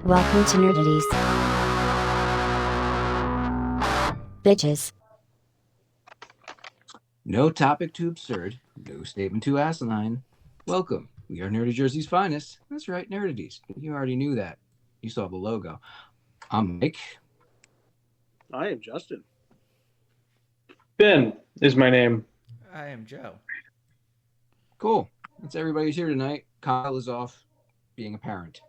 Welcome to Nerdities. Bitches. No topic too absurd, no statement too asinine. Welcome. We are Nerdy Jersey's finest. That's right, Nerdities. You already knew that. You saw the logo. I'm Mike. I am Justin. Ben is my name. I am Joe. Cool. That's everybody who's here tonight. Kyle is off being a parent.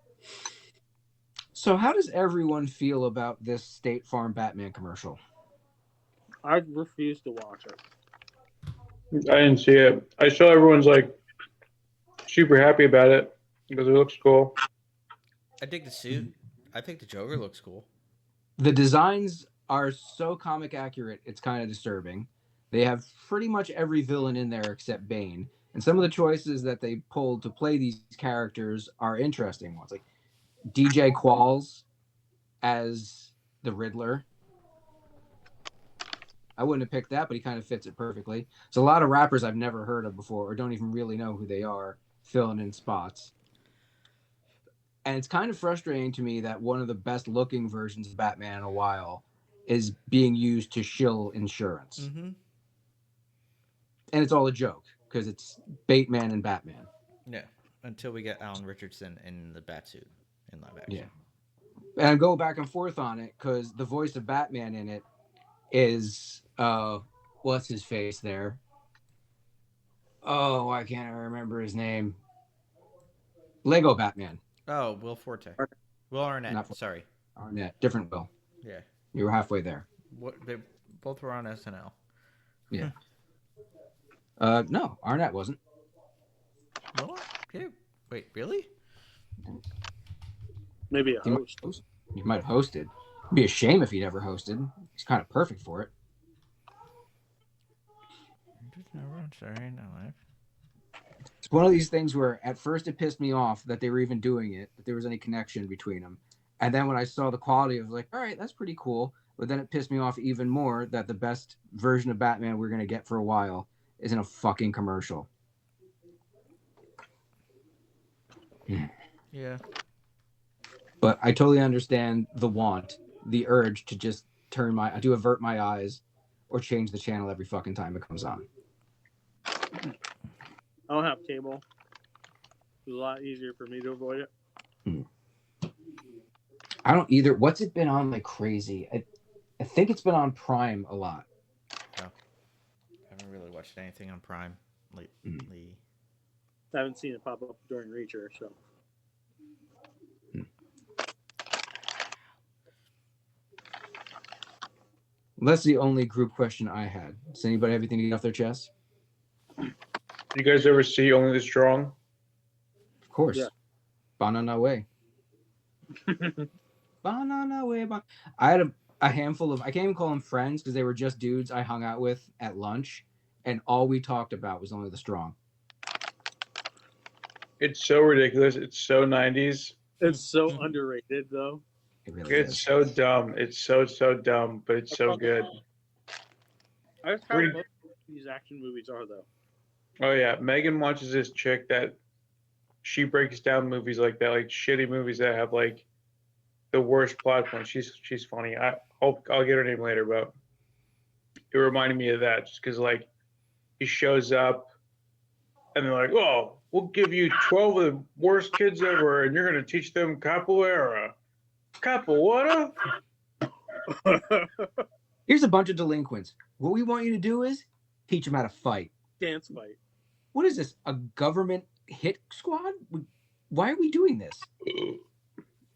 So how does everyone feel about this State Farm Batman commercial? I refuse to watch it. I didn't see it. I saw everyone's like super happy about it because it looks cool. I dig the suit. I think the Joker looks cool. The designs are so comic accurate, it's kind of disturbing. They have pretty much every villain in there except Bane. And some of the choices that they pulled to play these characters are interesting ones. Like DJ Qualls as the Riddler. I wouldn't have picked that, but he kind of fits it perfectly. So a lot of rappers I've never heard of before or don't even really know who they are filling in spots. And it's kind of frustrating to me that one of the best looking versions of Batman in a while is being used to shill insurance. Mm-hmm. And it's all a joke because it's Bateman and Batman. Yeah, until we get Alan Richardson in the Batsuit in live action. Yeah. And I go back and forth on it because the voice of Batman in it is what's his face there? Oh, why can't I remember his name? Lego Batman. Oh, Will Forte. Will Arnett. Not Sorry. Arnett. Different Will. Yeah. You were halfway there. What? They both were on SNL. Yeah. No, Arnett wasn't. What? Yeah. Wait, really? Maybe a host. He might have hosted. It'd be a shame if he'd ever hosted. He's kind of perfect for it. Sorry, no life. It's one of these things where at first it pissed me off that they were even doing it, that there was any connection between them. And then when I saw the quality, I was like, all right, that's pretty cool. But then it pissed me off even more that the best version of Batman we're going to get for a while is in a fucking commercial. Yeah. But I totally understand the want, the urge to just avert my eyes or change the channel every fucking time it comes on. I don't have cable. It's a lot easier for me to avoid it. I don't either. What's it been on like crazy? I think it's been on Prime a lot. Oh. I haven't really watched anything on Prime lately. I haven't seen it pop up during Reacher, so. That's the only group question I had. Does anybody have anything to get off their chest? You guys ever see Only the Strong? Of course. Yeah. Banana way. Banana way. I had a handful of, I can't even call them friends because they were just dudes I hung out with at lunch, and all we talked about was Only the Strong. It's so ridiculous. It's so 90s. It's so underrated, though. It really It's is. so dumb. It's so dumb, but it's so good. That's how most of these action movies are, though. Oh yeah, Megan watches this chick that she breaks down movies like that, like shitty movies that have like the worst plot points. She's funny. I'll get her name later, but it reminded me of that just because like he shows up and they're like, "Oh, we'll give you 12 of the worst kids ever, and you're gonna teach them capoeira." Capoeira? Here's a bunch of delinquents. What we want you to do is teach them how to fight. Dance fight. What is this? A government hit squad? Why are we doing this?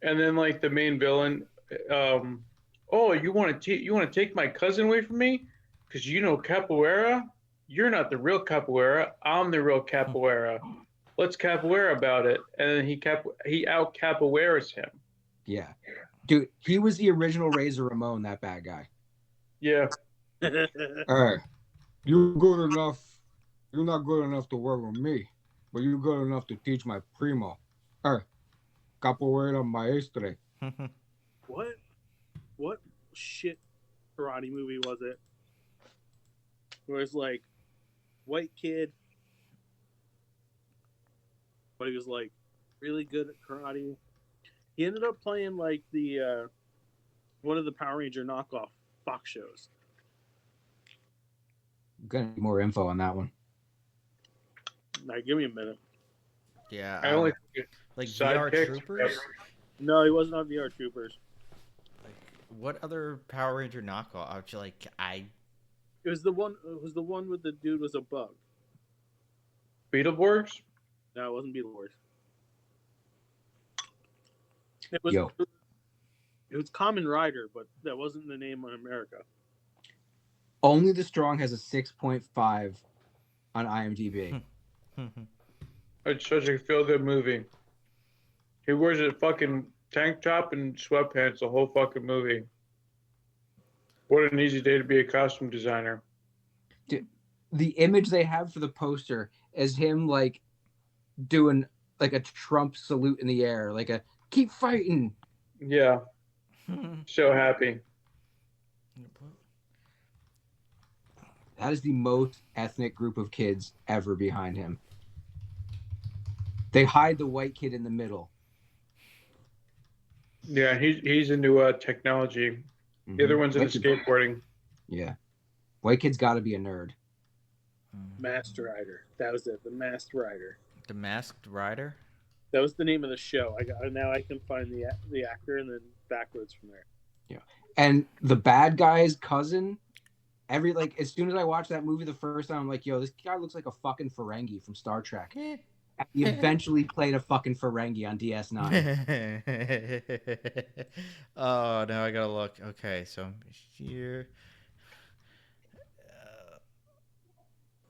And then like the main villain, oh, you want to take my cousin away from me because you know capoeira? You're not the real capoeira. I'm the real capoeira. Let's capoeira about it. And then he out capoeiras him. Yeah. Dude, he was the original Razor Ramon, that bad guy. Yeah. Hey, you're good enough. You're not good enough to work with me, but you're good enough to teach my primo. Hey, capoeira maestre. What shit karate movie was it? Where it's like white kid, but he was like really good at karate. He ended up playing like the one of the Power Ranger knockoff Fox shows. I'm gonna need more info on that one. Now, give me a minute. Yeah, I only like VR Sidekick. Troopers. No, he wasn't on VR Troopers. Like, what other Power Ranger knockoff? Like, It was the one. It was the one with the dude was a bug. Beetleborgs. No, it wasn't Beetleborgs. It was. Yo. It was Kamen Rider, but that wasn't the name in America. Only the Strong has a 6.5 on IMDb. It's such a feel-good movie. He wears a fucking tank top and sweatpants the whole fucking movie. What an easy day to be a costume designer. Dude, the image they have for the poster is him like doing like a Trump salute in the air, like a keep fighting. Yeah, so happy. That is the most ethnic group of kids ever behind him. They hide the white kid in the middle. Yeah, he's into technology. The other one's into White kid- skateboarding. Yeah. White kid's got to be a nerd. Masked Rider. That was it. The Masked Rider. The Masked Rider. That was the name of the show. Now I can find the actor and then backwards from there. And the bad guy's cousin, as soon as I watched that movie the first time, I'm like, yo, this guy looks like a fucking Ferengi from Star Trek. He eventually played a fucking Ferengi on DS9. Oh, now I gotta look. Okay, so here.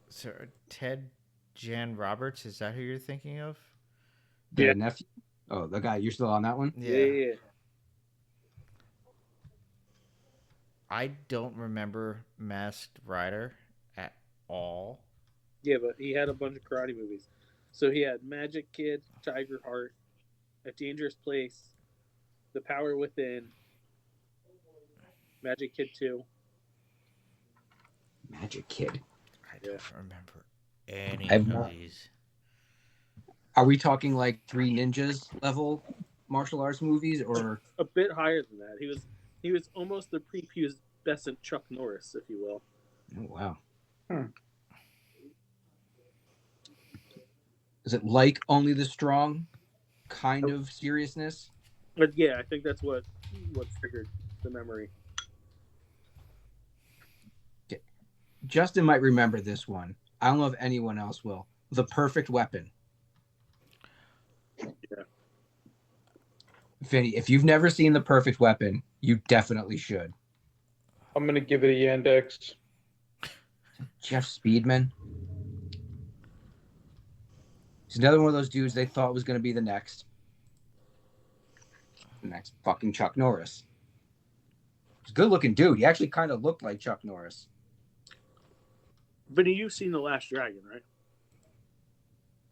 So Ted Jan Roberts, is that who you're thinking of? The Yeah. nephew. Oh, the guy. You're still on that one? Yeah. I don't remember Masked Rider at all. Yeah, but he had a bunch of karate movies. So he had Magic Kid, Tiger Heart, A Dangerous Place, The Power Within, Magic Kid 2. Magic Kid. I don't remember any I've of not- these. Are we talking like Three Ninjas level martial arts movies, or A bit higher than that. He was almost the prepubescent Chuck Norris, if you will. oh, wow? Hmm. Is it like Only the Strong kind of seriousness? But yeah, I think that's what triggered the memory. Justin might remember this one. I don't know if anyone else will. The Perfect Weapon. Yeah. Vinny, if you've never seen The Perfect Weapon, you definitely should. I'm gonna give it a Yandex. Jeff Speedman. He's another one of those dudes they thought was going to be the next fucking Chuck Norris. He's a good-looking dude. He actually kind of looked like Chuck Norris. Vinny, you've seen The Last Dragon, right?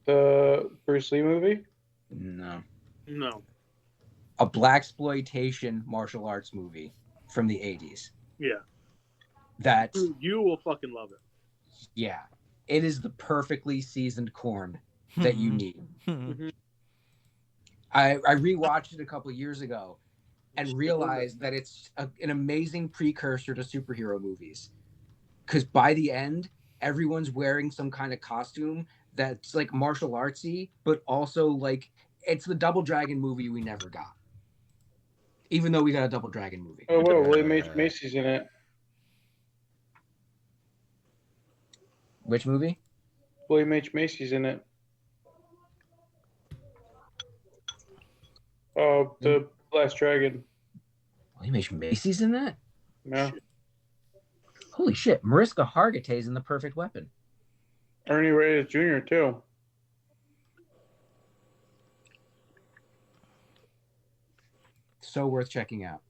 The Bruce Lee movie? No. No. A blaxploitation martial arts movie from the 80s. Yeah. That, You will fucking love it. yeah, it is the perfectly seasoned corn that you need. I rewatched it a couple years ago and realized that it's an amazing precursor to superhero movies. Because by the end, everyone's wearing some kind of costume that's like martial artsy, but also like it's the Double Dragon movie we never got. Even though we got a Double Dragon movie. Oh, whoa, William H. Macy's in it. Which movie? William H. Macy's in it. Oh, the Last Dragon. William H. Macy's in that? No. Holy shit. Mariska Hargitay's in The Perfect Weapon. Ernie Reyes Jr. too. So worth checking out.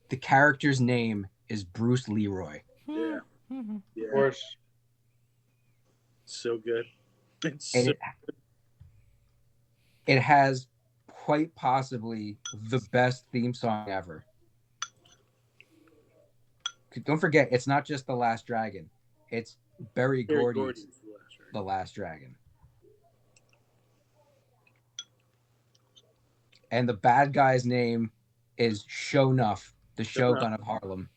The character's name is Bruce Leroy. Yeah. Of Yeah. course. So good. It's And so, it has quite possibly the best theme song ever. Don't forget, it's not just The Last Dragon. It's Berry Berry Gordy's Gordy's The Last Dragon. The Last Dragon. and the bad guy's name is Shonuff, the Shogun of Harlem.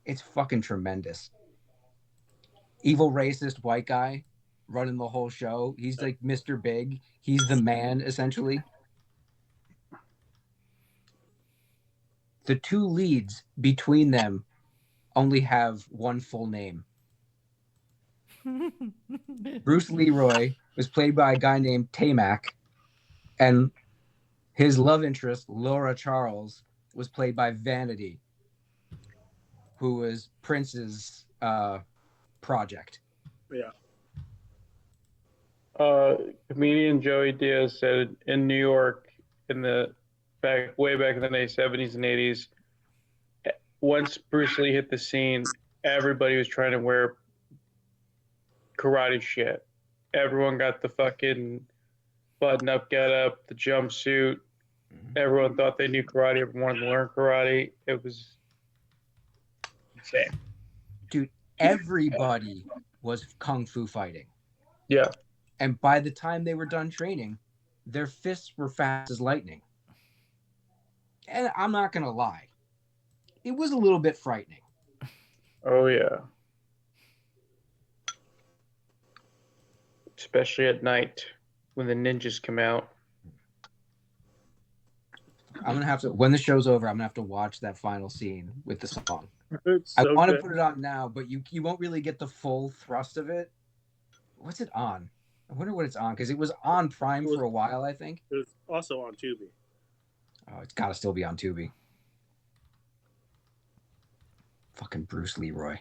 It's fucking tremendous. Evil racist white guy running the whole show. He's like Mr. Big. He's the man, essentially. The two leads between them only have one full name. Bruce Leroy was played by a guy named Tamac, and his love interest, Laura Charles, was played by Vanity, who was Prince's project. Yeah. Comedian Joey Diaz said in New York way back in the 70s and 80s, once Bruce Lee hit the scene, everybody was trying to wear karate shit. Everyone got the fucking button-up getup, the jumpsuit. Everyone thought they knew karate. Everyone wanted to learn karate. It was insane. Dude, everybody was kung fu fighting. Yeah. And by the time they were done training, their fists were fast as lightning. And I'm not going to lie, it was a little bit frightening. Oh, yeah. Especially at night when the ninjas come out. I'm going to have to, when the show's over, I'm going to have to watch that final scene with the song. It's I so want to good. put it on now, but you won't really get the full thrust of it. What's it on? I wonder what it's on, because it was on Prime for a while, I think. It was also on Tubi. Oh, it's got to still be on Tubi. Fucking Bruce Leroy.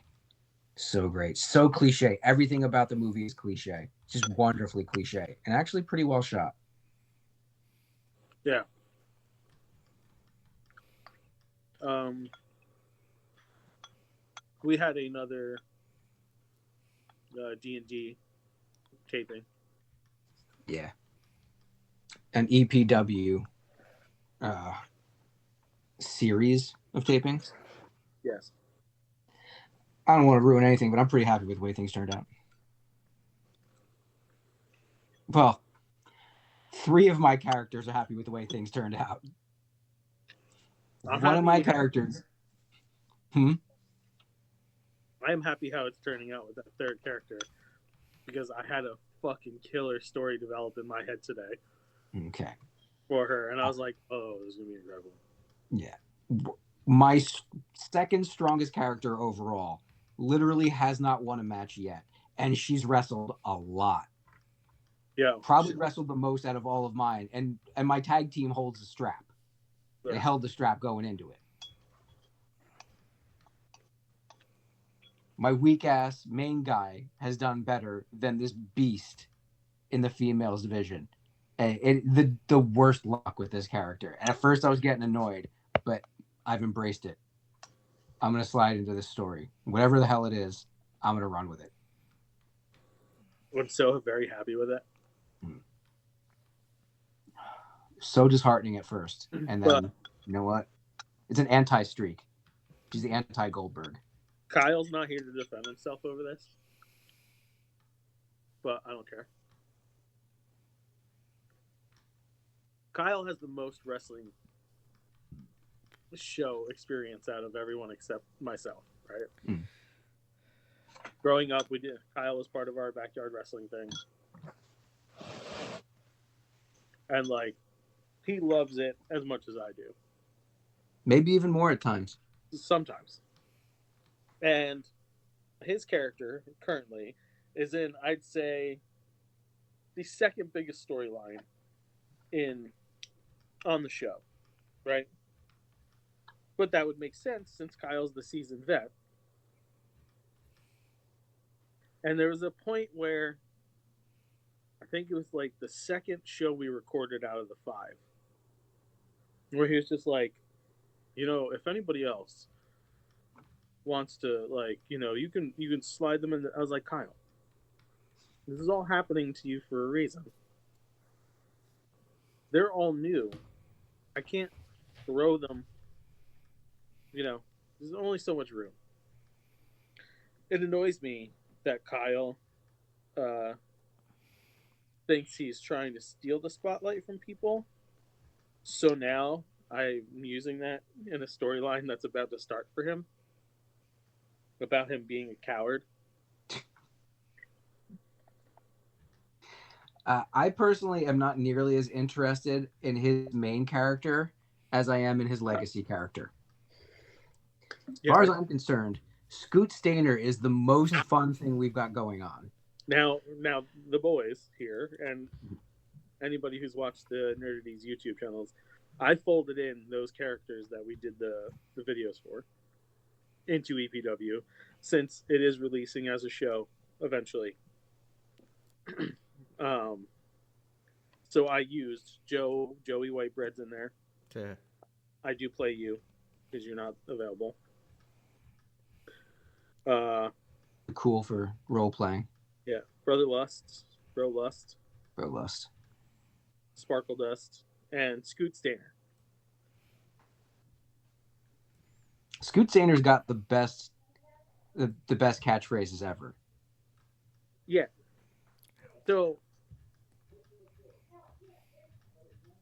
So great. So cliche. Everything about the movie is cliche. It's just wonderfully cliche. And actually pretty well shot. Yeah. We had another D&D taping. Yeah. An EPW series of tapings. Yes. I don't want to ruin anything, but I'm pretty happy with the way things turned out. Well, 3 of my characters are happy with the way things turned out. One of my characters. I am happy how it's turning out with that third character, because I had a fucking killer story develop in my head today. Okay. For her, and I was like, "Oh, this is gonna be incredible." Yeah. My second strongest character overall literally has not won a match yet, and she's wrestled a lot. Yeah. Probably wrestled the most out of all of mine, and my tag team holds the strap. Yeah. They held the strap going into it. My weak-ass main guy has done better than this beast in the females division. The worst luck with this character. And at first I was getting annoyed, but I've embraced it. I'm going to slide into this story. Whatever the hell it is, I'm going to run with it. I'm so very happy with it. So disheartening at first. And then, you know what? It's an anti-streak. She's the anti-Goldberg. Kyle's not here to defend himself over this, but I don't care. Kyle has the most wrestling show experience out of everyone except myself, right? Growing up, Kyle was part of our backyard wrestling thing. And, like, he loves it as much as I do. Maybe even more at times. Sometimes. And his character, currently, is in, I'd say, the second biggest storyline on the show, right? But that would make sense since Kyle's the seasoned vet. And there was a point where I think it was like the second show we recorded out of the 5, where he was just like, if anybody else wants to, like, you can slide them in. I was like, Kyle, this is all happening to you for a reason. They're all new. I can't throw them. There's only so much room. It annoys me that Kyle thinks he's trying to steal the spotlight from people. So now I'm using that in a storyline that's about to start for him about him being a coward. I personally am not nearly as interested in his main character as I am in his legacy character. As far as I'm concerned, Scoot Stainer is the most fun thing we've got going on. Now the boys here and anybody who's watched the Nerdities YouTube channels, I folded in those characters that we did the videos for into EPW since it is releasing as a show eventually. So I used Joey Whitebread's in there. Yeah. I do play you because you're not available. Cool for role playing. Yeah, Brother Lust, Bro Lust, Bro Lust, Sparkle Dust, and Scoot Stainer. Scoot Stainer's got the best catchphrases ever. Yeah. So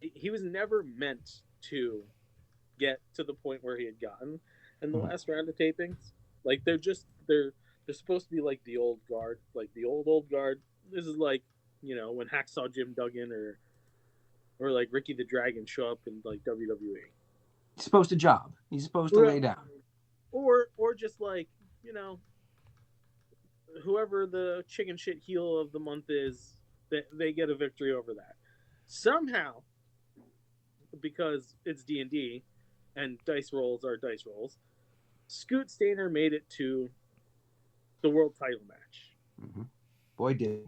he was never meant to get to the point where he had gotten in the last round of tapings. Like they're supposed to be like the old guard, like the old guard. This is like, when Hacksaw Jim Duggan or like Ricky the Dragon show up in like WWE. He's supposed to job. He's supposed to lay down. Or just like, whoever the chicken shit heel of the month is, they get a victory over that. Somehow, because it's D&D and dice rolls are dice rolls, Scoot Stainer made it to the world title match. Mm-hmm. Boy, did.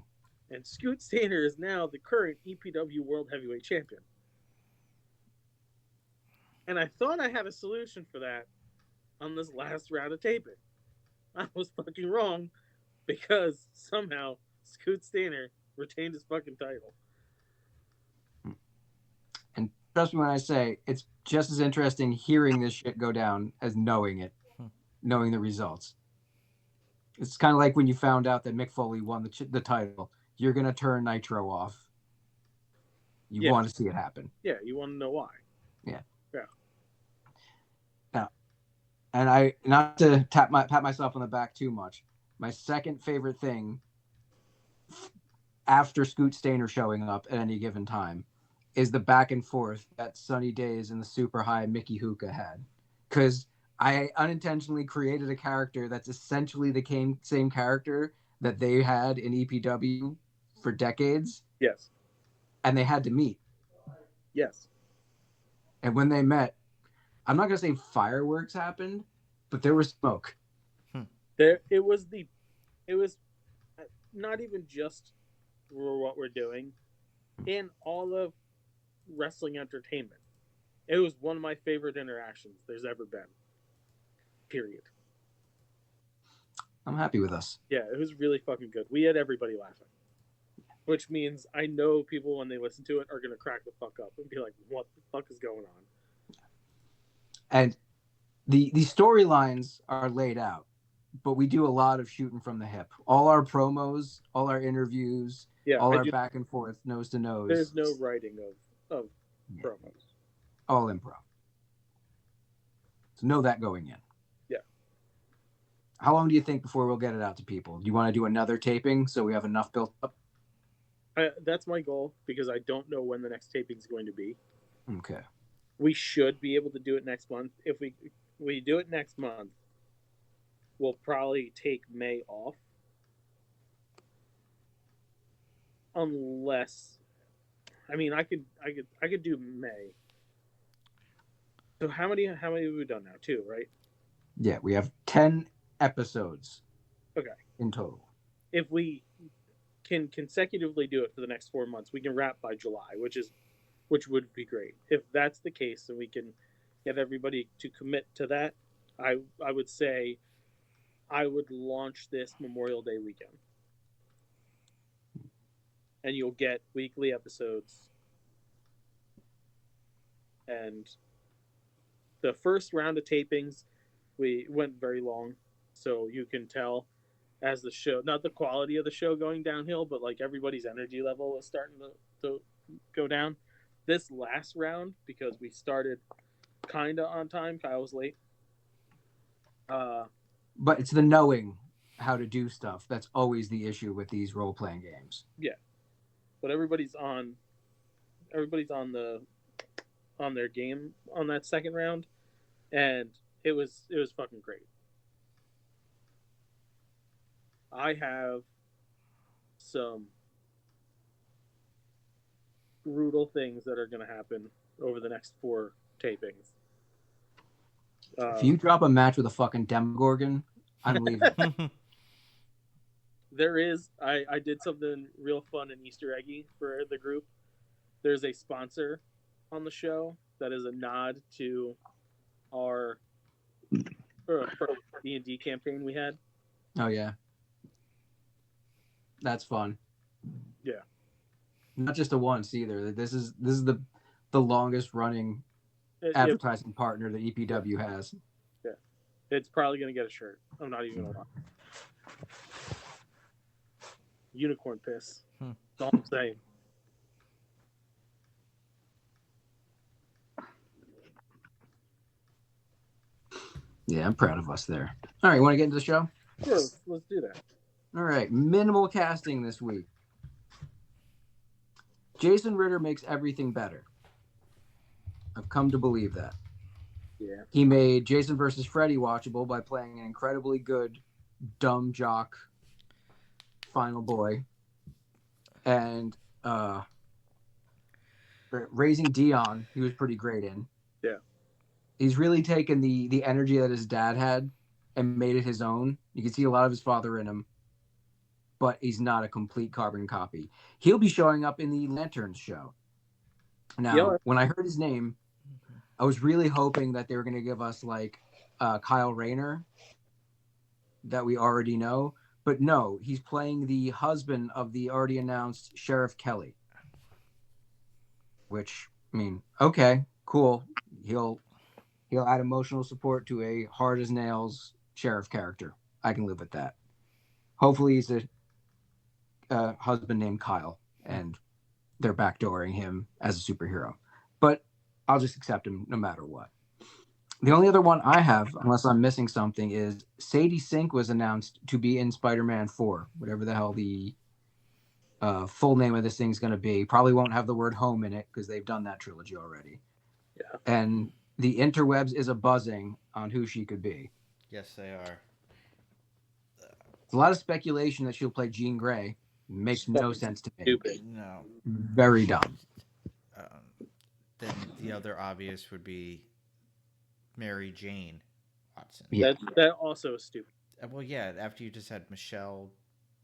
And Scoot Stainer is now the current EPW World Heavyweight Champion. And I thought I had a solution for that on this last round of taping. I was fucking wrong because somehow Scoot Stainer retained his fucking title. And trust me when I say it's just as interesting hearing this shit go down as knowing it, knowing the results. It's kind of like when you found out that Mick Foley won the title. You're going to turn Nitro off. You want to see it happen. Yeah, you want to know why. Yeah. Yeah. Now, and I, not to pat myself on the back too much, my second favorite thing after Scoot Stainer showing up at any given time is the back and forth that Sunny Days and the Super High Mickey Hookah had. Because I unintentionally created a character that's essentially the same character that they had in EPW for decades. Yes. And they had to meet. Yes. And when they met, I'm not going to say fireworks happened, but there was smoke. It was not even just for what we're doing in all of wrestling entertainment. It was one of my favorite interactions there's ever been. Period. I'm happy with us. Yeah, it was really fucking good. We had everybody laughing. Which means I know people, when they listen to it, are going to crack the fuck up and be like, what the fuck is going on? And the storylines are laid out, but we do a lot of shooting from the hip. All our promos, all our interviews, our back and forth, nose to nose. There's no writing of promos. All improv. So know that going in. Yeah. How long do you think before we'll get it out to people? Do you want to do another taping so we have enough built up? That's my goal because I don't know when the next taping is going to be. Okay. We should be able to do it next month. If we do it next month, we'll probably take May off, unless, I mean, I could do May. So how many have we done now? 2, right? Yeah, we have 10 episodes. Okay. In total. If we can consecutively do it for the next 4 months, we can wrap by July, which would be great. If that's the case, and we can get everybody to commit to that, I would say I would launch this Memorial Day weekend. And you'll get weekly episodes. And the first round of tapings, we went very long, so you can tell as the show, not the quality of the show going downhill, but like everybody's energy level was starting to go down. This last round, because we started kind of on time, Kyle was late. But it's the knowing how to do stuff that's always the issue with these role-playing games. Yeah, but everybody's on their game on that second round, and it was fucking great. I have some brutal things that are going to happen over the next 4 tapings. If you drop a match with a fucking Demogorgon, I'm leaving. There is, I did something real fun and Easter eggy for the group. There's a sponsor on the show that is a nod to our D&D campaign we had. Oh yeah, that's fun. Yeah, not just a once either. This is the longest running advertising partner that EPW has. Yeah, it's probably gonna get a shirt. I'm not even gonna lie. Unicorn piss. That's all I'm saying. Yeah, I'm proud of us there. All right, you want to get into the show? Sure, let's do that. All right, minimal casting this week. Jason Ritter makes everything better. I've come to believe that. Yeah. He made Jason versus Freddy watchable by playing an incredibly good dumb jock final boy. And Raising Dion, he was pretty great in. Yeah. He's really taken the energy that his dad had and made it his own. You can see a lot of his father in him, but he's not a complete carbon copy. He'll be showing up in the Lanterns show. Now, when I heard his name, I was really hoping that they were going to give us like Kyle Rayner that we already know. But no, he's playing the husband of the already announced Sheriff Kelly. Which, I mean, okay, cool. He'll add emotional support to a hard as nails sheriff character. I can live with that. Hopefully he's a husband named Kyle and they're backdooring him as a superhero. But I'll just accept him no matter what. The only other one I have, unless I'm missing something, is Sadie Sink was announced to be in Spider-Man 4, whatever the hell the full name of this thing's going to be. Probably won't have the word home in it because they've done that trilogy already. Yeah. And the interwebs is a buzzing on who she could be. Yes, they are. There's a lot of speculation that she'll play Jean Grey. Makes no sense to me. Stupid. No. Very dumb. Then the other obvious would be Mary Jane Watson. Yeah. That also is stupid. Well, yeah, after you just had Michelle,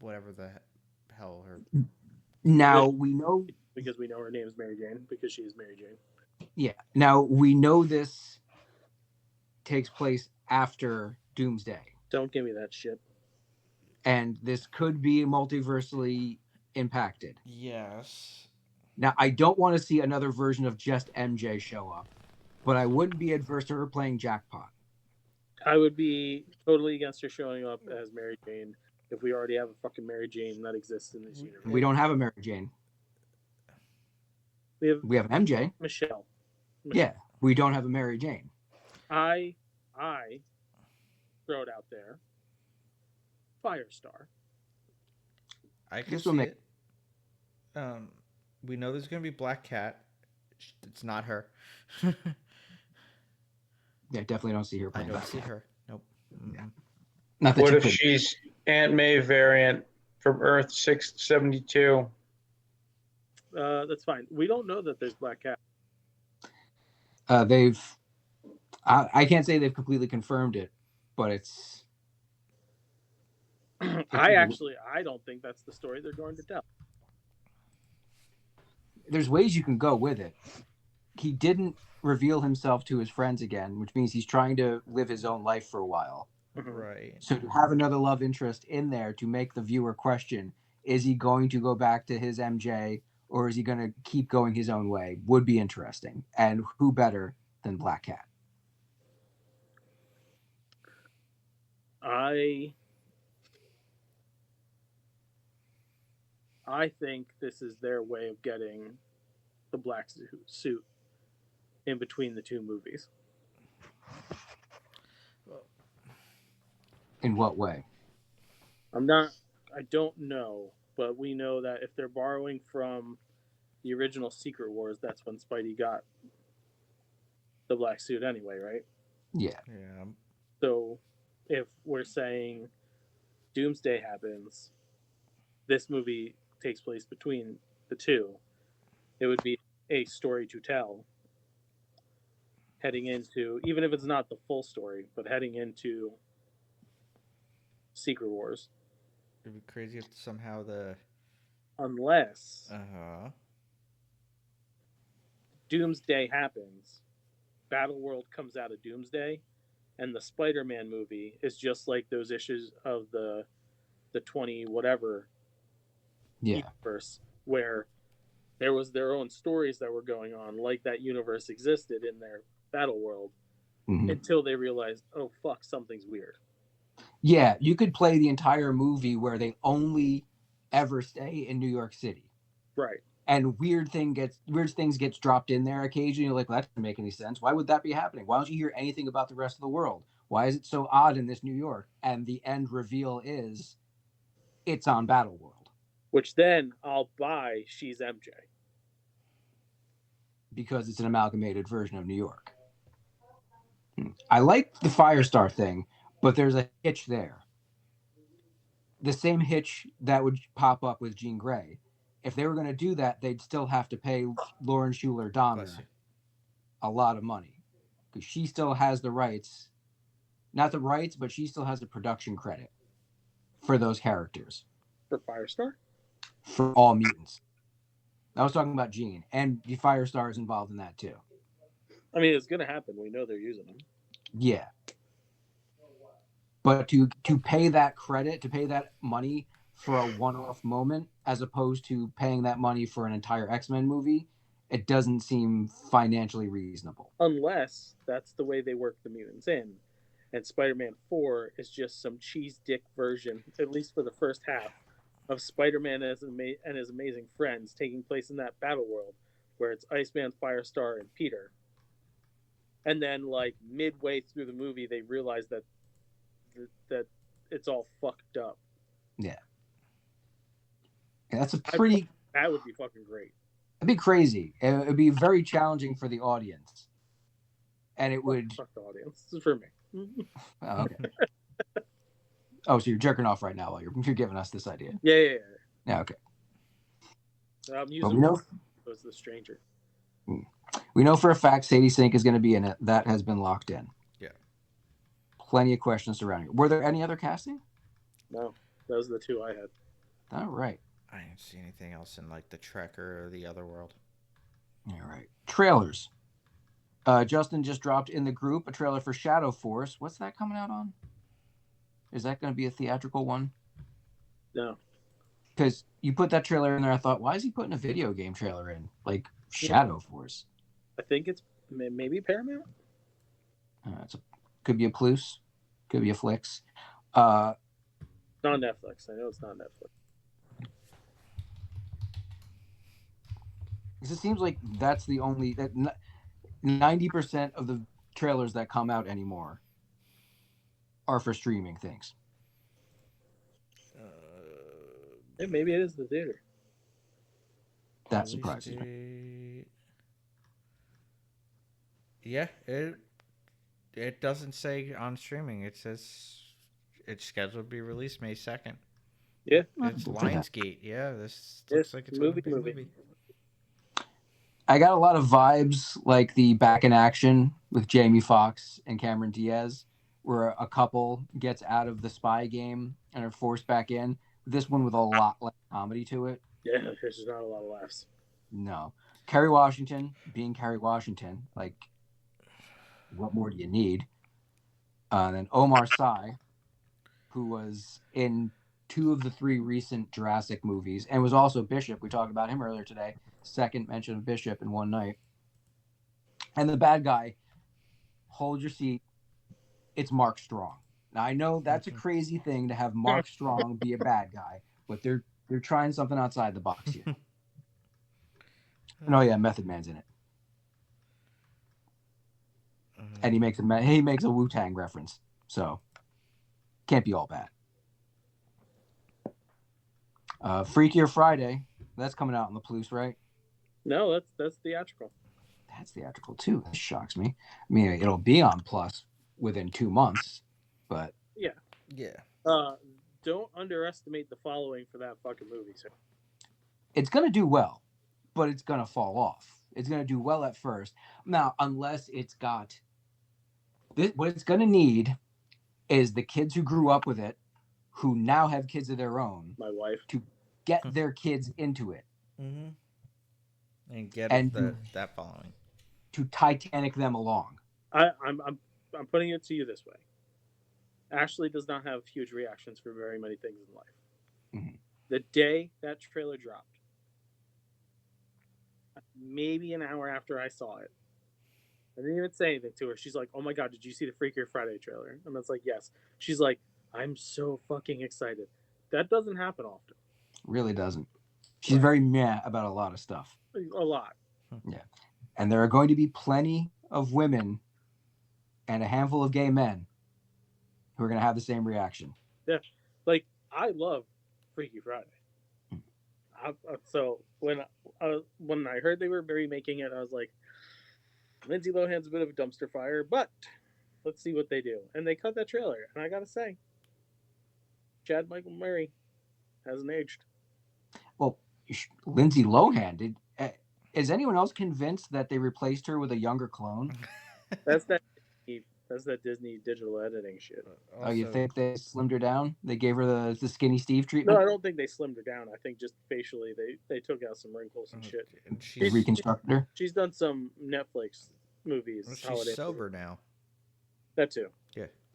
whatever the hell her... Now, we know... Because we know her name is Mary Jane, because she is Mary Jane. Yeah. Now, we know this takes place after Doomsday. Don't give me that shit. And this could be multiversally impacted. Yes. Now, I don't want to see another version of just MJ show up, but I wouldn't be adverse to her playing Jackpot. I would be totally against her showing up as Mary Jane if we already have a fucking Mary Jane that exists in this universe. We don't have a Mary Jane. We have an MJ. Michelle. Yeah, we don't have a Mary Jane. I throw it out there. Firestar. I can This see will make- it. We know there's going to be Black Cat. It's not her. Yeah, definitely don't see her I playing don't Black see Cat. her. Nope. Yeah. Not that What you if could. she's Aunt May variant from Earth 672? That's fine. We don't know that there's Black Cat. I can't say they've completely confirmed it, but it's I don't think that's the story they're going to tell. there's ways you can go with it. He didn't reveal himself to his friends again, which means he's trying to live his own life for a while. Right. So to have another love interest in there to make the viewer question, is he going to go back to his MJ or is he going to keep going his own way, would be interesting. And who better than Black Cat? I I think this is their way of getting the black suit in between the two movies. In what way? I don't know, but we know that if they're borrowing from the original Secret Wars, that's when Spidey got the black suit anyway, right? Yeah. Yeah. So if we're saying Doomsday happens, this movie takes place between the two, it would be a story to tell heading into, even if it's not the full story, but heading into Secret Wars. It'd be crazy if somehow the. Unless Uh-huh. Doomsday happens, Battleworld comes out of Doomsday, and the Spider-Man movie is just like those issues of the 20 whatever universe where there was their own stories that were going on, like that universe existed in their Battleworld until they realized, oh fuck, something's weird. Yeah, you could play the entire movie where they only ever stay in New York City. Right. And weird things gets dropped in there occasionally. You're like, well, that doesn't make any sense. Why would that be happening? Why don't you hear anything about the rest of the world? Why is it so odd in this New York? And the end reveal is it's on Battleworld. Which then I'll buy She's MJ. Because it's an amalgamated version of New York. I like the Firestar thing, but there's a hitch there. The same hitch that would pop up with Jean Grey. If they were going to do that, they'd still have to pay Lauren Schuler Donner a lot of money because she still has the rights, not the rights, but she still has the production credit for those characters. For Firestar? For all mutants. I was talking about Jean, and the Firestar is involved in that too. I mean, it's going to happen. We know they're using them. Yeah. But to pay that credit, to pay that money for a one-off moment, as opposed to paying that money for an entire X-Men movie, it doesn't seem financially reasonable. Unless that's the way they work the mutants in. And Spider-Man 4 is just some cheese dick version, at least for the first half, of Spider-Man and his amazing friends taking place in that battle world where it's Iceman, Firestar, and Peter. And then, like, midway through the movie, they realize that it's all fucked up. Yeah. That's a pretty... That would be fucking great. It'd be crazy. It would be very challenging for the audience. And it would... Fuck the audience. This is for me. Oh, okay. Oh, so you're jerking off right now while you're giving us this idea. Yeah. Yeah, okay. I'm using was the stranger. We know for a fact Sadie Sink is going to be in it. That has been locked in. Yeah. Plenty of questions surrounding it. Were there any other casting? No, those are the two I had. All right. I didn't see anything else in like the Trek or the other world. All right. Trailers. Justin just dropped in the group a trailer for Shadow Force. What's that coming out on? Is that going to be a theatrical one? No. Because you put that trailer in there, I thought, why is he putting a video game trailer in? Like Shadow Force. I think it's maybe Paramount. Could be a Plus. Could be a Flix. Not Netflix. I know it's not Netflix. It seems like that's the only... 90% of the trailers that come out anymore are for streaming things. Maybe it is the theater. That surprises me. Yeah, it doesn't say on streaming. It says it's scheduled to be released May 2nd. Yeah. It's Lionsgate. Yeah, this looks like it's going to be a movie. I got a lot of vibes like the Back in Action with Jamie Foxx and Cameron Diaz, where a couple gets out of the spy game and are forced back in. This one with a lot less comedy to it. Yeah, there's just not a lot of laughs. No. Kerry Washington being Kerry Washington, like, what more do you need? Then Omar Sy, who was in 2 of the 3 recent Jurassic movies and was also Bishop. We talked about him earlier today. Second mention of Bishop in one night. And the bad guy, hold your seat, it's Mark Strong. Now, I know that's a crazy thing to have Mark Strong be a bad guy, but they're They're trying something outside the box here. And oh yeah, Method Man's in it, and he makes a Wu-Tang reference, so can't be all bad. Freakier Friday, that's coming out in the Plus, right? No, that's theatrical. That's theatrical too. That shocks me. I mean, it'll be on Plus within 2 months, but Yeah. Yeah. Don't underestimate the following for that fucking movie, sir. it's gonna do well, but it's gonna fall off. It's gonna do well at first. Now, unless it's got this, what it's gonna need is the kids who grew up with it, who now have kids of their own, My wife. to get their kids into it Mm-hmm. And get And that following. to Titanic them along. I'm putting it to you this way. Ashley does not have huge reactions for very many things in life. Mhm. The day that trailer dropped, maybe an hour after I saw it, I didn't even say anything to her. She's like, "Oh my god, did you see the Freakier Friday trailer?" And I was like, "Yes." She's like, "I'm so fucking excited." That doesn't happen often. Really doesn't. She's Right. very meh about a lot of stuff. A lot. And there are going to be plenty of women and a handful of gay men who are going to have the same reaction. Like, I love Freaky Friday. So when I heard they were remaking it, I was like, Lindsay Lohan's a bit of a dumpster fire, but let's see what they do. And they cut that trailer, and I gotta say, Chad Michael Murray hasn't aged. Well, Lindsay Lohan is anyone else convinced that they replaced her with a younger clone? That's that Disney digital editing shit. Oh, you think they slimmed her down? They gave her the skinny Steve treatment? No, I don't think they slimmed her down. I think just facially they took out some wrinkles and shit. And They reconstructed her? She's done some Netflix movies. she's holiday sober movies. now. That too.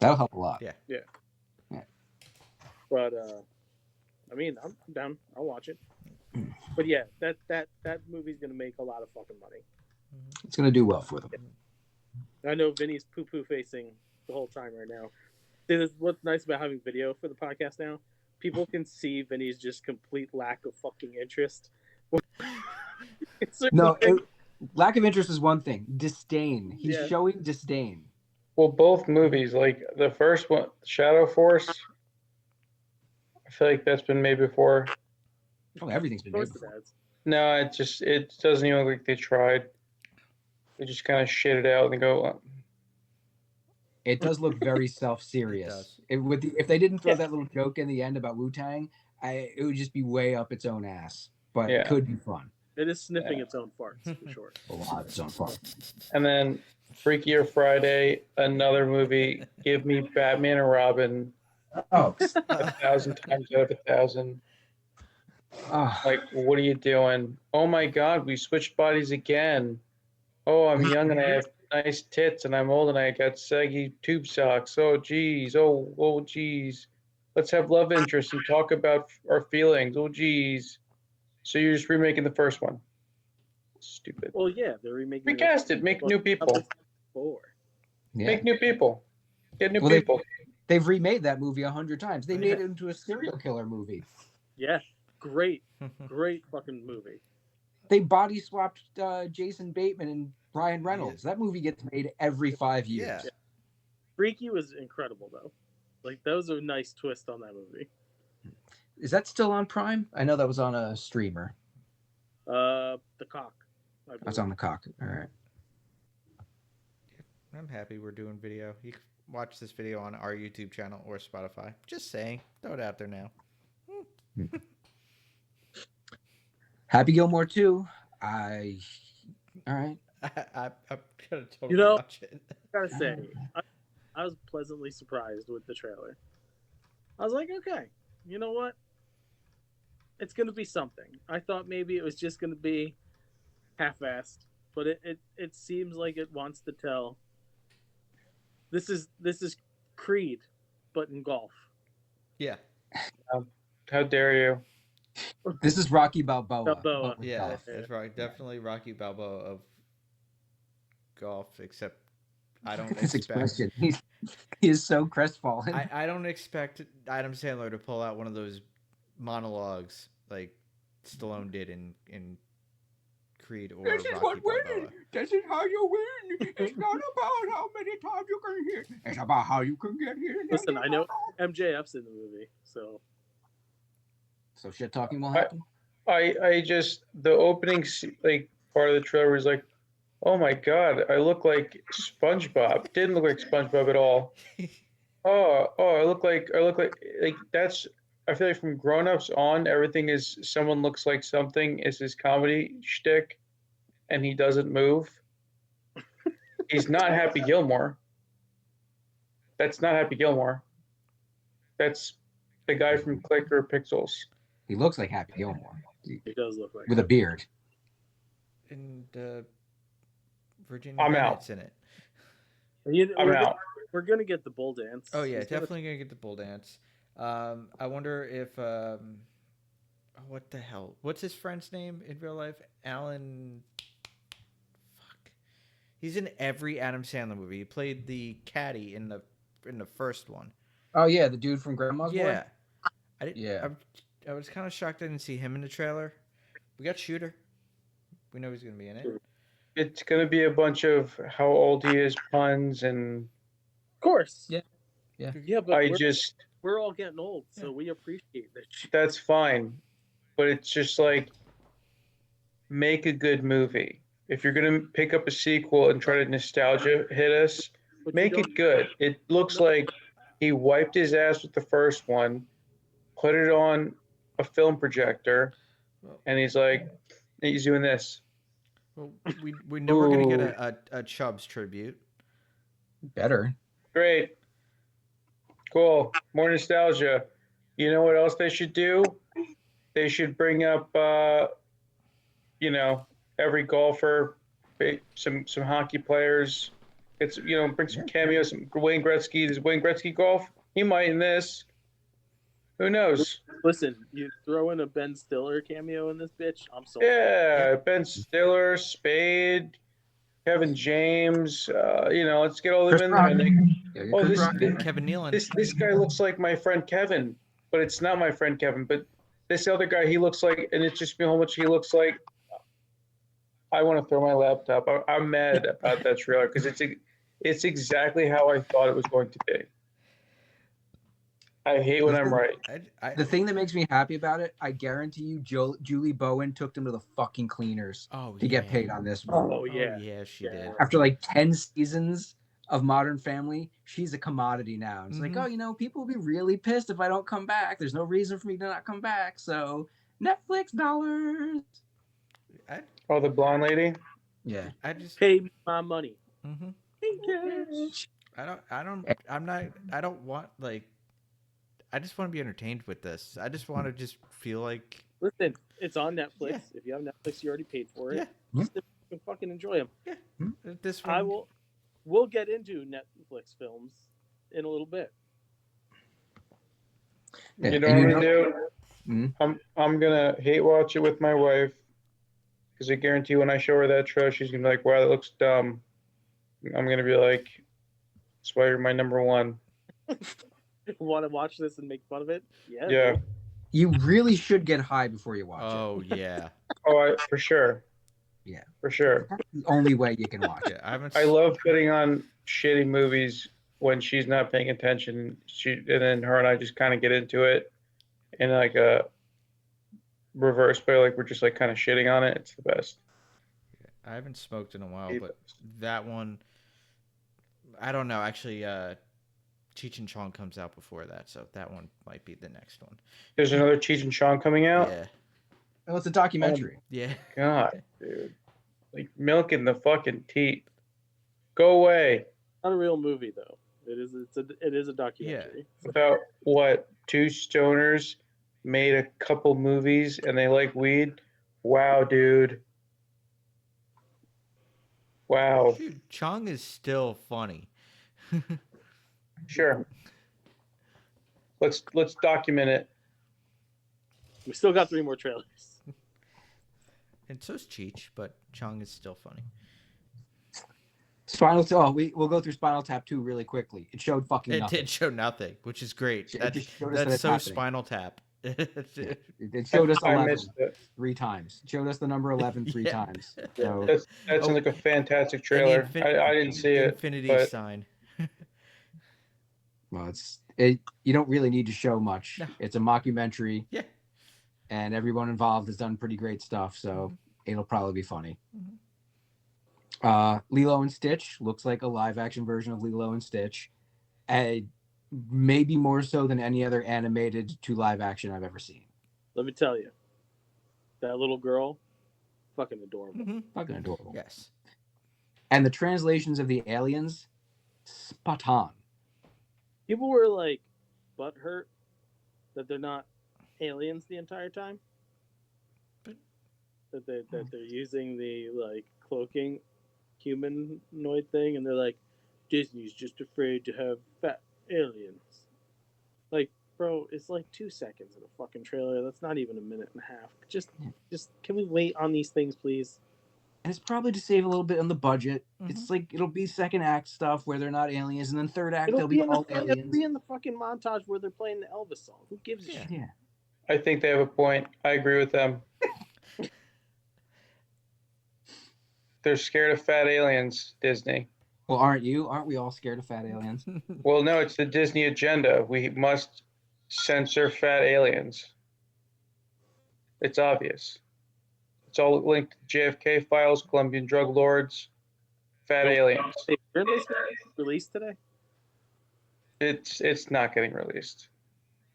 That'll help a lot. Yeah. But I mean, I'm down. I'll watch it. But yeah, that movie's gonna make a lot of fucking money. It's going to do well for them. I know Vinny's poo facing the whole time right now. See, this is what's nice about having video for the podcast now. People can see Vinny's just complete lack of fucking interest. Lack of interest is one thing. Disdain. He's Yeah. showing disdain. Well, both movies, like the first one, Shadow Force, I feel like that's been made before. Oh, everything's been Of made course it before. has. No, it doesn't even look like they tried. They just kind of shit it out and go. It does look very self-serious. If they didn't throw that little joke in the end about Wu-Tang, it would just be way up its own ass. But Yeah. it could be fun. It is sniffing its own farts for sure. A lot of its own fun. And then Freakier Friday, another movie. Give me Batman and Robin Oh, 1,000 times out of 1,000. oh. Like, what are you doing? Oh my God, we switched bodies again. Oh, I'm young and I have nice tits, and I'm old and I got saggy tube socks. Oh geez, oh geez. Let's have love interest and talk about our feelings. Oh geez. So you're just remaking the first one? Stupid. Well, yeah, they're remaking. Recast it. Make new people. Yeah. Make new people. Get new Well, people. They've remade that movie 100 times. They made it into a serial killer movie. Yeah, great fucking movie. They body swapped Jason Bateman and Ryan Reynolds. That movie gets made every 5 years. Yeah. Freaky was incredible though. Like that was a nice twist on that movie. Is that still on Prime? I know that was on a streamer. The Cock. That's on the Cock. All right. I'm happy we're doing video. You can watch this video on our YouTube channel or Spotify. Just saying. Throw it out there now. Happy Gilmore 2. All right. I'm gonna totally watch it. I gotta say, I was pleasantly surprised with the trailer. I was like, okay, you know what? It's gonna be something. I thought maybe it was just gonna be half-assed, but it seems like it wants to tell. This is Creed, but in golf. Yeah. How dare you? This is Rocky Balboa. Balboa. but with Yeah, golf. that's right. Definitely Rocky Balboa of golf, except I don't His expect. expression. He is so crestfallen. I don't expect Adam Sandler to pull out one of those monologues like Stallone did in Creed or This is Rocky what Balboa. winning. This is how you win. It's not about how many times you can hit. It's about how you can get hit. Listen, I know MJF's in the movie, so So shit talking will happen. I just the opening like part of the trailer was like, oh my god, I look like SpongeBob. Didn't look like SpongeBob at all. Oh, I look like that's. I feel like from Grown Ups on, everything is someone looks like something is his comedy shtick, and he doesn't move. He's not Happy Gilmore. That's not Happy Gilmore. That's the guy from Clicker Pixels. He looks like Happy Gilmore it does look like with a beard. And Virginia I'm Bennett's in it. I'm out. We're gonna get the bull dance. Oh yeah, He's gonna- definitely gonna get the bull dance. I wonder if what the hell? What's his friend's name in real life? Alan. Fuck. He's in every Adam Sandler movie. He played the caddy in the first one. Oh yeah, the dude from Grandma's Yeah. Boy. I didn't. Yeah. I was kind of shocked I didn't see him in the trailer. We got Shooter. We know he's gonna be in it. It's gonna be a bunch of how old he is puns, and Of course. Yeah. Yeah, but we're all getting old, so we appreciate that shit. that's fine, but it's just like make a good movie. If you're gonna pick up a sequel and try to nostalgia hit us, But you make don't- it good. It looks like he wiped his ass with the first one, put it on a film projector, and he's doing this. Well, we know we're gonna get a Chubbs tribute. Better. Great. Cool. More nostalgia. You know what else they should do? They should bring up every golfer, some hockey players. It's bring some cameos, some Wayne Gretzky. Does Wayne Gretzky golf? He might in this. Who knows? Listen, you throw in a Ben Stiller cameo in this bitch, I'm sold. Yeah, Ben Stiller, Spade, Kevin James. Let's get all them Chris in Rock. there. Yeah, Oh, Chris this Rock. Kevin Nealon. this guy looks like my friend Kevin, but it's not my friend Kevin. But this other guy, he looks like, and it's just me how much he looks like. I want to throw my laptop. I'm mad about that trailer because it's exactly how I thought it was going to be. I hate when I'm right. The thing that makes me happy about it, I guarantee you, Julie Bowen took them to the fucking cleaners to get paid on this one. Oh yeah. yeah, she did. After like 10 seasons of Modern Family, she's a commodity now. It's like, people will be really pissed if I don't come back. There's no reason for me to not come back. So Netflix dollars. Oh, the blonde lady. Yeah. I just. Pay me my money. Mhm. Cash. I don't want I just want to be entertained with this. I just want to just feel like. Listen, it's on Netflix. Yeah. If you have Netflix, you already paid for it. Yeah. Just fucking enjoy them. This one. We'll get into Netflix films in a little bit. Yeah. You know what I'm gonna do? Mhm. I'm gonna hate watch it with my wife because I guarantee when I show her that trailer, she's gonna be like, "Wow, that looks dumb." I'm gonna be like, "That's why you're my number one." Want to watch this and make fun of it? Yeah. Yeah. You really should get high before you watch it. Oh yeah. Oh, for sure. Yeah. For sure. That's the only way you can watch it. Yeah, I haven't. I love putting on shitty movies when she's not paying attention. And then her and I just kind of get into it in like a reverse way, like we're just like kind of shitting on it. It's the best. I haven't smoked in a while, but that one. I don't know. Actually, Cheech and Chong comes out before that, so that one might be the next one. There's another Cheech and Chong coming out. Yeah. Oh, it's a documentary. Yeah. God, dude, like milking the fucking teeth. Go away. Not a real movie though. It is a documentary. About what? Two stoners made a couple movies and they like weed. Wow, dude. Wow. Dude, Chong is still funny. Sure. Let's document it. We still got 3 more trailers. And so's Cheech, but Chong is still funny. Spinal Tap. Oh, we'll go through Spinal Tap 2 really quickly. It showed fucking It nothing. did show nothing, which is great. It just showed us that That's it's so happening. Spinal Tap. It showed us I 11 missed it. 3 times. It showed us the number 11 three Yeah. times. Yeah. So That sounds Oh, like a fantastic and the trailer. I didn't see it, infinity but sign. well, you don't really need to show much. No. It's a mockumentary, Yeah. and everyone involved has done pretty great stuff. So it'll probably be funny. Lilo and Stitch looks like a live action version of Lilo and Stitch, maybe more so than any other animated to live action I've ever seen. Let me tell you, that little girl, fucking adorable. Fucking adorable. Yes. And the translations of the aliens, spot on. People were like butthurt that they're not aliens the entire time. But- That they're using the like cloaking humanoid thing, and they're like, Disney's just afraid to have fat aliens. Like, bro, it's like 2 seconds in a fucking trailer. That's not even a minute and a half. Just can we wait on these things, please? And it's probably to save a little bit on the budget. Mhm. It's like it'll be second act stuff where they're not aliens, and then third act It'll they'll be be in all it'll aliens. be in the fucking montage where they're playing the Elvis song. Who gives a Yeah. shit? Yeah. I think they have a point. I agree with them. They're scared of fat aliens, Disney. Well, aren't you? Aren't we all scared of fat aliens? Well, no, it's the Disney agenda. We must censor fat aliens. It's obvious. It's all linked to JFK files, Colombian drug lords, fat aliens. Hey, weren't they released today? It's not getting released.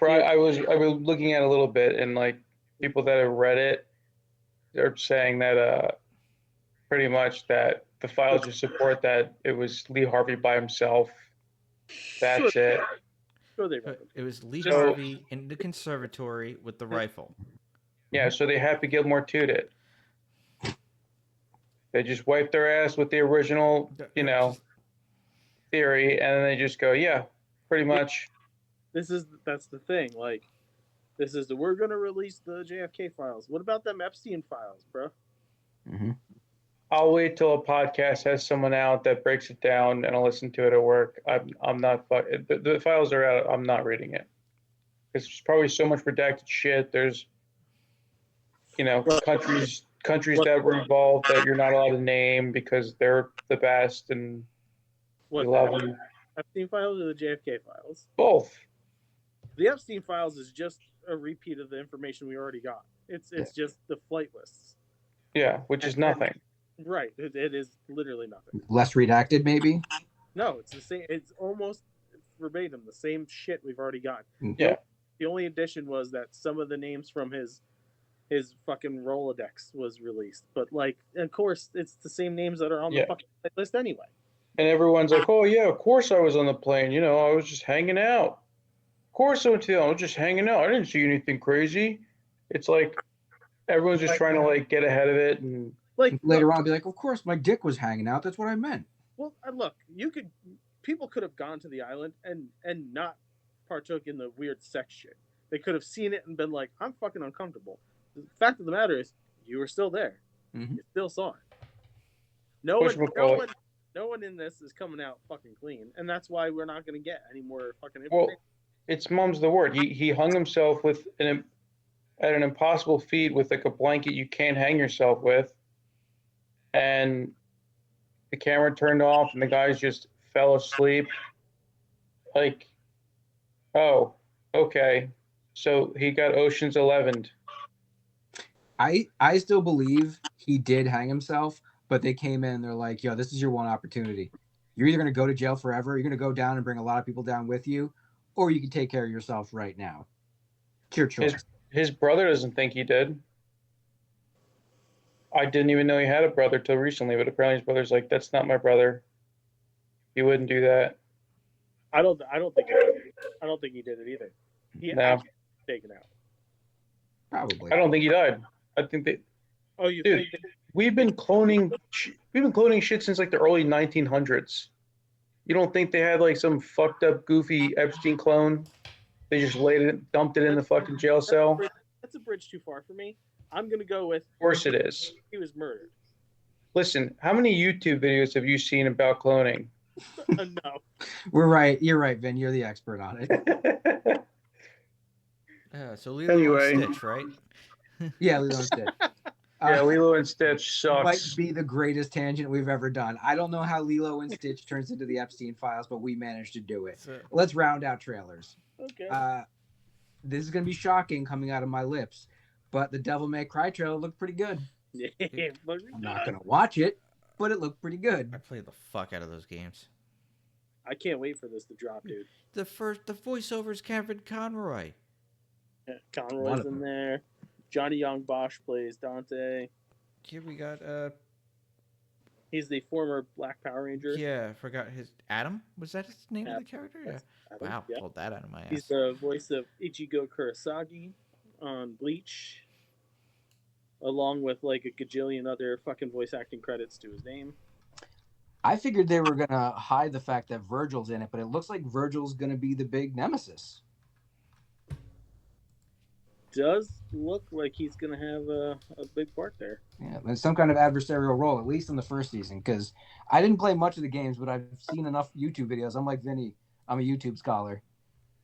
I was looking at it a little bit, and like people that have read it, they're saying that pretty much that the files just support that it was Lee Harvey by himself. That's it. Sure they wrote It was Lee So- Harvey in the conservatory with the rifle. Yeah, so they Happy Gilmore 2'd it. They just wiped their ass with the original, theory, and then they just go, yeah, pretty much. That's the thing. Like, we're gonna release the JFK files. What about them Epstein files, bro? Mm-hmm. I'll wait till a podcast has someone out that breaks it down, and I'll listen to it at work. I'm not the files are out. I'm not reading it. There's probably so much redacted shit. There's, countries that were involved that you're not allowed to name because they're the best and What, we love them. Epstein files or the JFK files? Both. The Epstein files is just a repeat of the information we already got. It's just the flight lists. Yeah, which is nothing. Right. It is literally nothing. Less redacted, maybe. No, it's the same. It's almost verbatim the same shit we've already got. Yeah. The only addition was that some of the names from his fucking Rolodex was released, but like, of course, it's the same names that are on the fucking list anyway. And everyone's like, oh, yeah, of course I was on the plane. I was just hanging out. Of course I went to I was just hanging out. I didn't see anything crazy. It's like everyone's just trying to like get ahead of it. And like later on, be like, of course, my dick was hanging out. That's what I meant. Well, look, people could have gone to the island and not partook in the weird sex shit. They could have seen it and been like, I'm fucking uncomfortable. The fact of the matter is, you were still there. Mm-hmm. You still saw it. No one in this is coming out fucking clean, and that's why we're not going to get any more fucking information. well, it's mum's the word. He hung himself with at an impossible feat with like a blanket you can't hang yourself with, and the camera turned off and the guys just fell asleep. Like, oh, okay, so he got Ocean's 11'd. I still believe he did hang himself, but they came in and they're like, yo, this is your one opportunity. You're either going to go to jail forever, you're going to go down and bring a lot of people down with you, or you can take care of yourself right now. It's your choice. His brother doesn't think he did. I didn't even know he had a brother till recently, but apparently his brother's like, that's not my brother. He wouldn't do that. I don't think he did it either. He No. actually was taken out. Probably. I don't think he died. I think they. Oh, you Dude, think? we've been cloning shit since like the early 1900s. You don't think they had like some fucked up goofy Epstein clone? They just dumped it in the fucking jail cell. That's a bridge too far for me. I'm gonna go with. Of course it is. He was murdered. Listen, how many YouTube videos have you seen about cloning? No. We're right. You're right, Vin. You're the expert on it. So Lilo Anyway. and Stitch, right? Yeah, Lilo and Stitch. Yeah, Lilo and Stitch Might sucks. be the greatest tangent we've ever done. I don't know how Lilo and Stitch turns into the Epstein files, but we managed to do it. So, Let's round out trailers. Okay. This is going to be shocking coming out of my lips, but the Devil May Cry trailer looked pretty good. Yeah, but I'm not going to watch it, but it looked pretty good. I played the fuck out of those games. I can't wait for this to drop, dude. The voiceover is Kevin Conroy. Yeah, One Conroy's of in them. there. Johnny Young Bosch plays Dante. Here we got He's the former Black Power Ranger. yeah, I forgot his Adam. Was that his name of Adam. the character? Yeah. That's Adam, Wow, yeah. pulled that out of my ass. He's the voice of Ichigo Kurosagi on Bleach, along with like a gajillion other fucking voice acting credits to his name. I figured they were going to hide the fact that Virgil's in it, but it looks like Virgil's going to be the big nemesis. Does look like he's gonna have a big part there. Yeah, there's some kind of adversarial role, at least in the first season, because I didn't play much of the games, but I've seen enough YouTube videos. I'm like Vinny, I'm a YouTube scholar.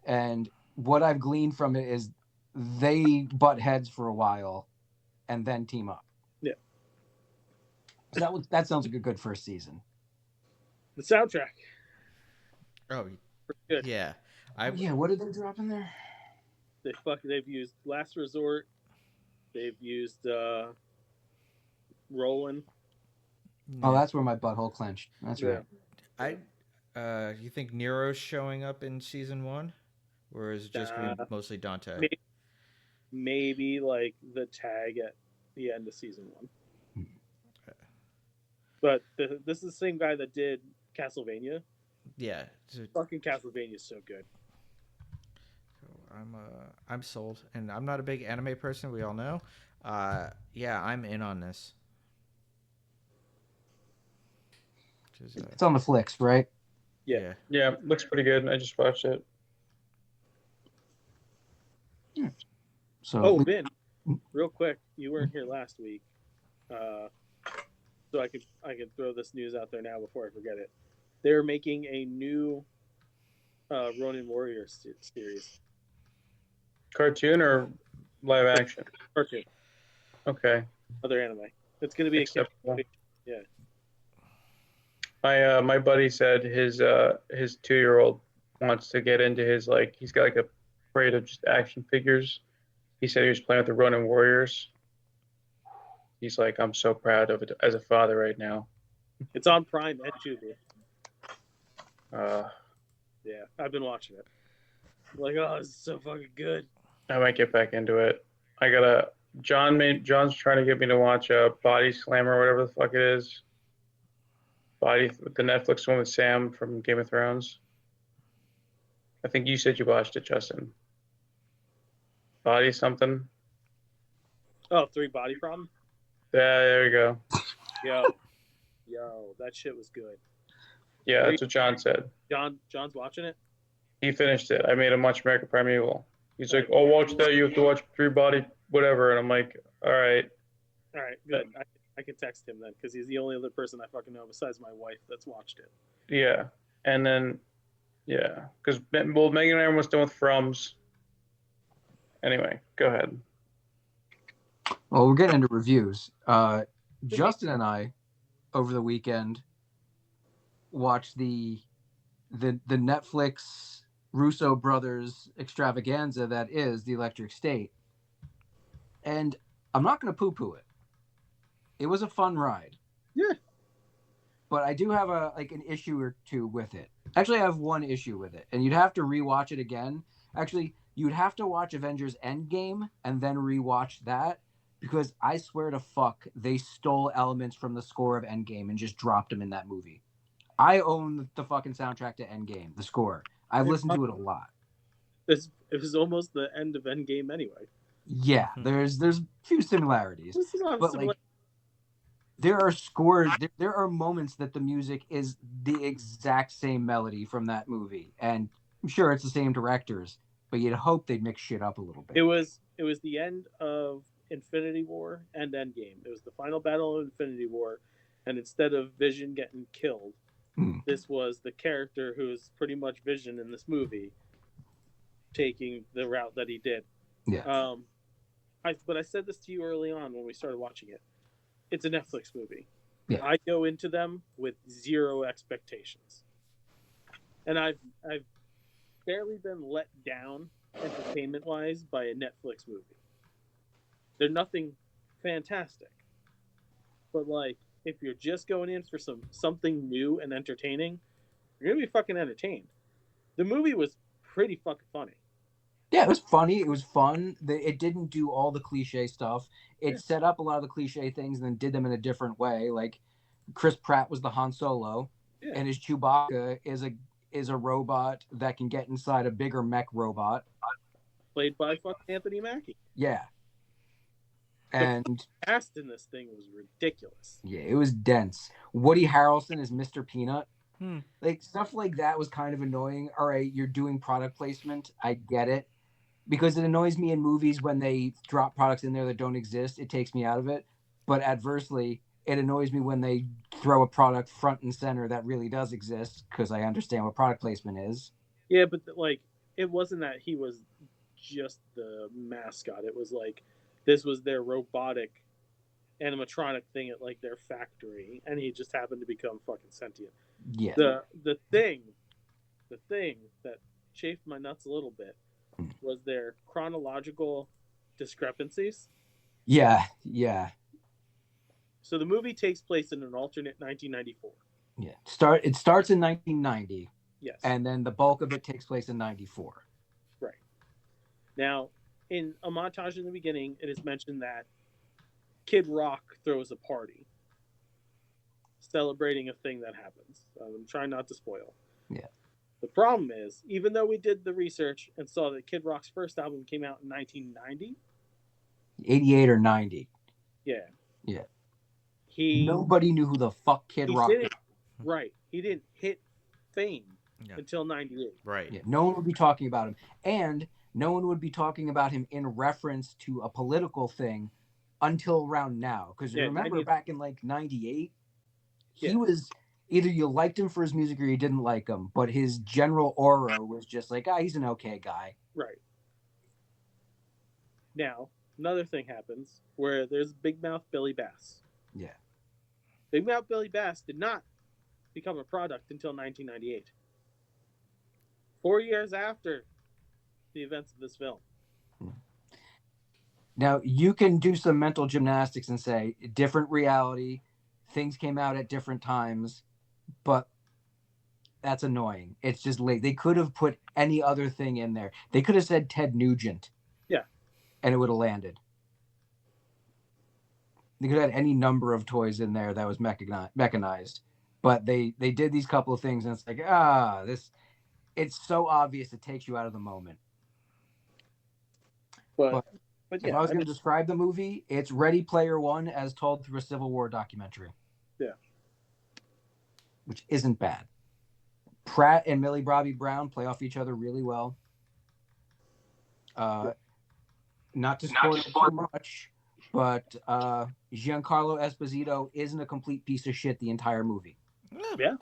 And what I've gleaned from it is they butt heads for a while and then team up. Yeah. So that sounds like a good first season. The soundtrack, Oh, pretty good. yeah. What did they drop in there? They've used Last Resort. They've used Roland. Oh, that's where my butthole clenched. That's right. You think Nero's showing up in season 1, or is it just gonna be mostly Dante? Maybe like the tag at the end of season 1. But this is the same guy that did Castlevania. Yeah. So Fucking Castlevania is so good. I'm sold, and I'm not a big anime person. We all know. Yeah, I'm in on this. It's on the flicks, right? Yeah. Yeah, looks pretty good. I just watched it. So Ben, real quick, you weren't here last week, so I could throw this news out there now before I forget it. They're making a new Ronin Warrior series. Cartoon or live action? Cartoon. Okay. Other anime. It's going to be Acceptable. Yeah. My buddy said his 2-year-old wants to get into his, like, he's got like a parade of just action figures. He said he was playing with the Ronin Warriors. He's like, I'm so proud of it as a father right now. It's on Prime and Tubi. Yeah, I've been watching it. I'm like, oh, this is so fucking good. I might get back into it. John's trying to get me to watch Body Slam or whatever the fuck it is. The Netflix one with Sam from Game of Thrones. I think you said you watched it, Justin. Body something. Oh, 3 Body Problem? Yeah, there you go. Yo, that shit was good. Yeah, that's what John said. John's watching it? He finished it. I made him watch American Primeval. He's like, oh, watch that. You have to watch 3 Body whatever. And I'm like, all right. All right, good. I can text him then, because he's the only other person I fucking know besides my wife that's watched it. Yeah. And then, yeah. Because, well, Megan and I almost done with Frums. Anyway, go ahead. Well, we're getting into reviews. Justin and I, over the weekend, watched the Netflix Russo brothers extravaganza that is The Electric State. And I'm not going to poo-poo it. It was a fun ride. Yeah. But I do have an issue or two with it. Actually, I have one issue with it, and you'd have to rewatch it again. Actually, you'd have to watch Avengers Endgame and then rewatch that, because I swear to fuck, they stole elements from the score of Endgame and just dropped them in that movie. I own the fucking soundtrack to Endgame, the score. I've listened to it a lot. It was almost the end of Endgame anyway. Yeah, there's a few similarities, but like there are moments that the music is the exact same melody from that movie, and I'm sure it's the same directors, but you'd hope they'd mix shit up a little bit. It was the end of Infinity War and Endgame. It was the final battle of Infinity War, and instead of Vision getting killed, this was the character who's pretty much Vision in this movie taking the route that he did. Yeah. But I said this to you early on when we started watching it. It's a Netflix movie. Yeah. I go into them with zero expectations, and I've barely been let down entertainment wise by a Netflix movie. They're nothing fantastic, but like if you're just going in for something new and entertaining, you're gonna be fucking entertained. The movie was pretty fucking funny. Yeah, it was funny. It was fun. It didn't do all the cliche stuff. It Yeah. set up a lot of the cliche things and then did them in a different way. Like Chris Pratt was the Han Solo, Yeah. and his Chewbacca is a robot that can get inside a bigger mech robot. Played by fucking Anthony Mackie. Yeah, and Cast in this thing was ridiculous. yeah, it was dense. Woody Harrelson is Mr. Peanut. Hmm. Like stuff like that was kind of annoying. All right, you're doing product placement. I get it. Because it annoys me in movies when they drop products in there that don't exist. It takes me out of it. But adversely, it annoys me when they throw a product front and center that really does exist because I understand what product placement is. Yeah, but like it wasn't that he was just the mascot. It was like this was their robotic animatronic thing at like their factory, and he just happened to become fucking sentient. Yeah. The thing that chafed my nuts a little bit was their chronological discrepancies. Yeah. Yeah. So the movie takes place in an alternate 1994. Yeah. It starts in 1990. Yes. And then the bulk of it takes place in 94. Right. Now, in a montage in the beginning, it is mentioned that Kid Rock throws a party celebrating a thing that happens. I'm trying not to spoil. Yeah. The problem is, even though we did the research and saw that Kid Rock's first album came out in 1990, 88 or 90. yeah. Yeah. He Nobody knew who the fuck Kid Rock was. Right. He didn't hit fame Yeah. until 98. Right. Yeah. No one would be talking about him. And no one would be talking about him in reference to a political thing until around now. Because Yeah, remember 90 back in like 98, he Yeah. was either you liked him for his music or you didn't like him. But his general aura was just like, he's an okay guy. Right. Now, another thing happens where there's Big Mouth Billy Bass. Yeah. Big Mouth Billy Bass did not become a product until 1998. 4 years after the events of this film. Now, you can do some mental gymnastics and say, different reality, things came out at different times, but that's annoying. It's just late. They could have put any other thing in there. They could have said Ted Nugent. Yeah. And it would have landed. They could have had any number of toys in there that was mechanized. But they did these couple of things, and it's like, it's so obvious it takes you out of the moment. But If yeah, I was going to describe the movie, it's Ready Player One as told through a Civil War documentary. Yeah. Which isn't bad. Pratt and Millie Bobby Brown play off each other really well. Not to spoil too much, but Giancarlo Esposito isn't a complete piece of shit the entire movie. Yeah.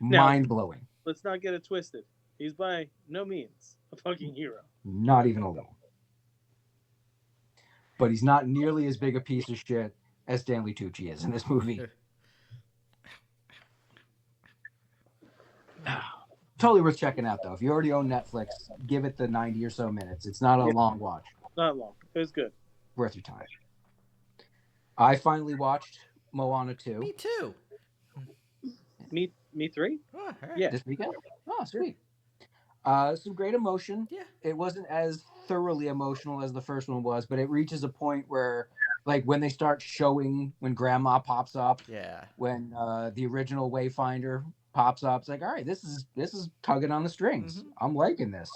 Mind-blowing. Let's not get it twisted. He's by no means a fucking hero. Not even a little. But he's not nearly as big a piece of shit as Stanley Tucci is in this movie. Totally worth checking out, though. If you already own Netflix, give it the 90 or so minutes. It's not a long watch. Not long. It was good. Worth your time. I finally watched Moana 2. Me too. Me three? Oh, all right. Yeah. This weekend. Oh, sweet. Some great emotion. Yeah. It wasn't as thoroughly emotional as the first one was, but it reaches a point where, like, when they start showing when Grandma pops up, Yeah. when the original Wayfinder pops up, it's like, all right, this is tugging on the strings. Mhm. I'm liking this.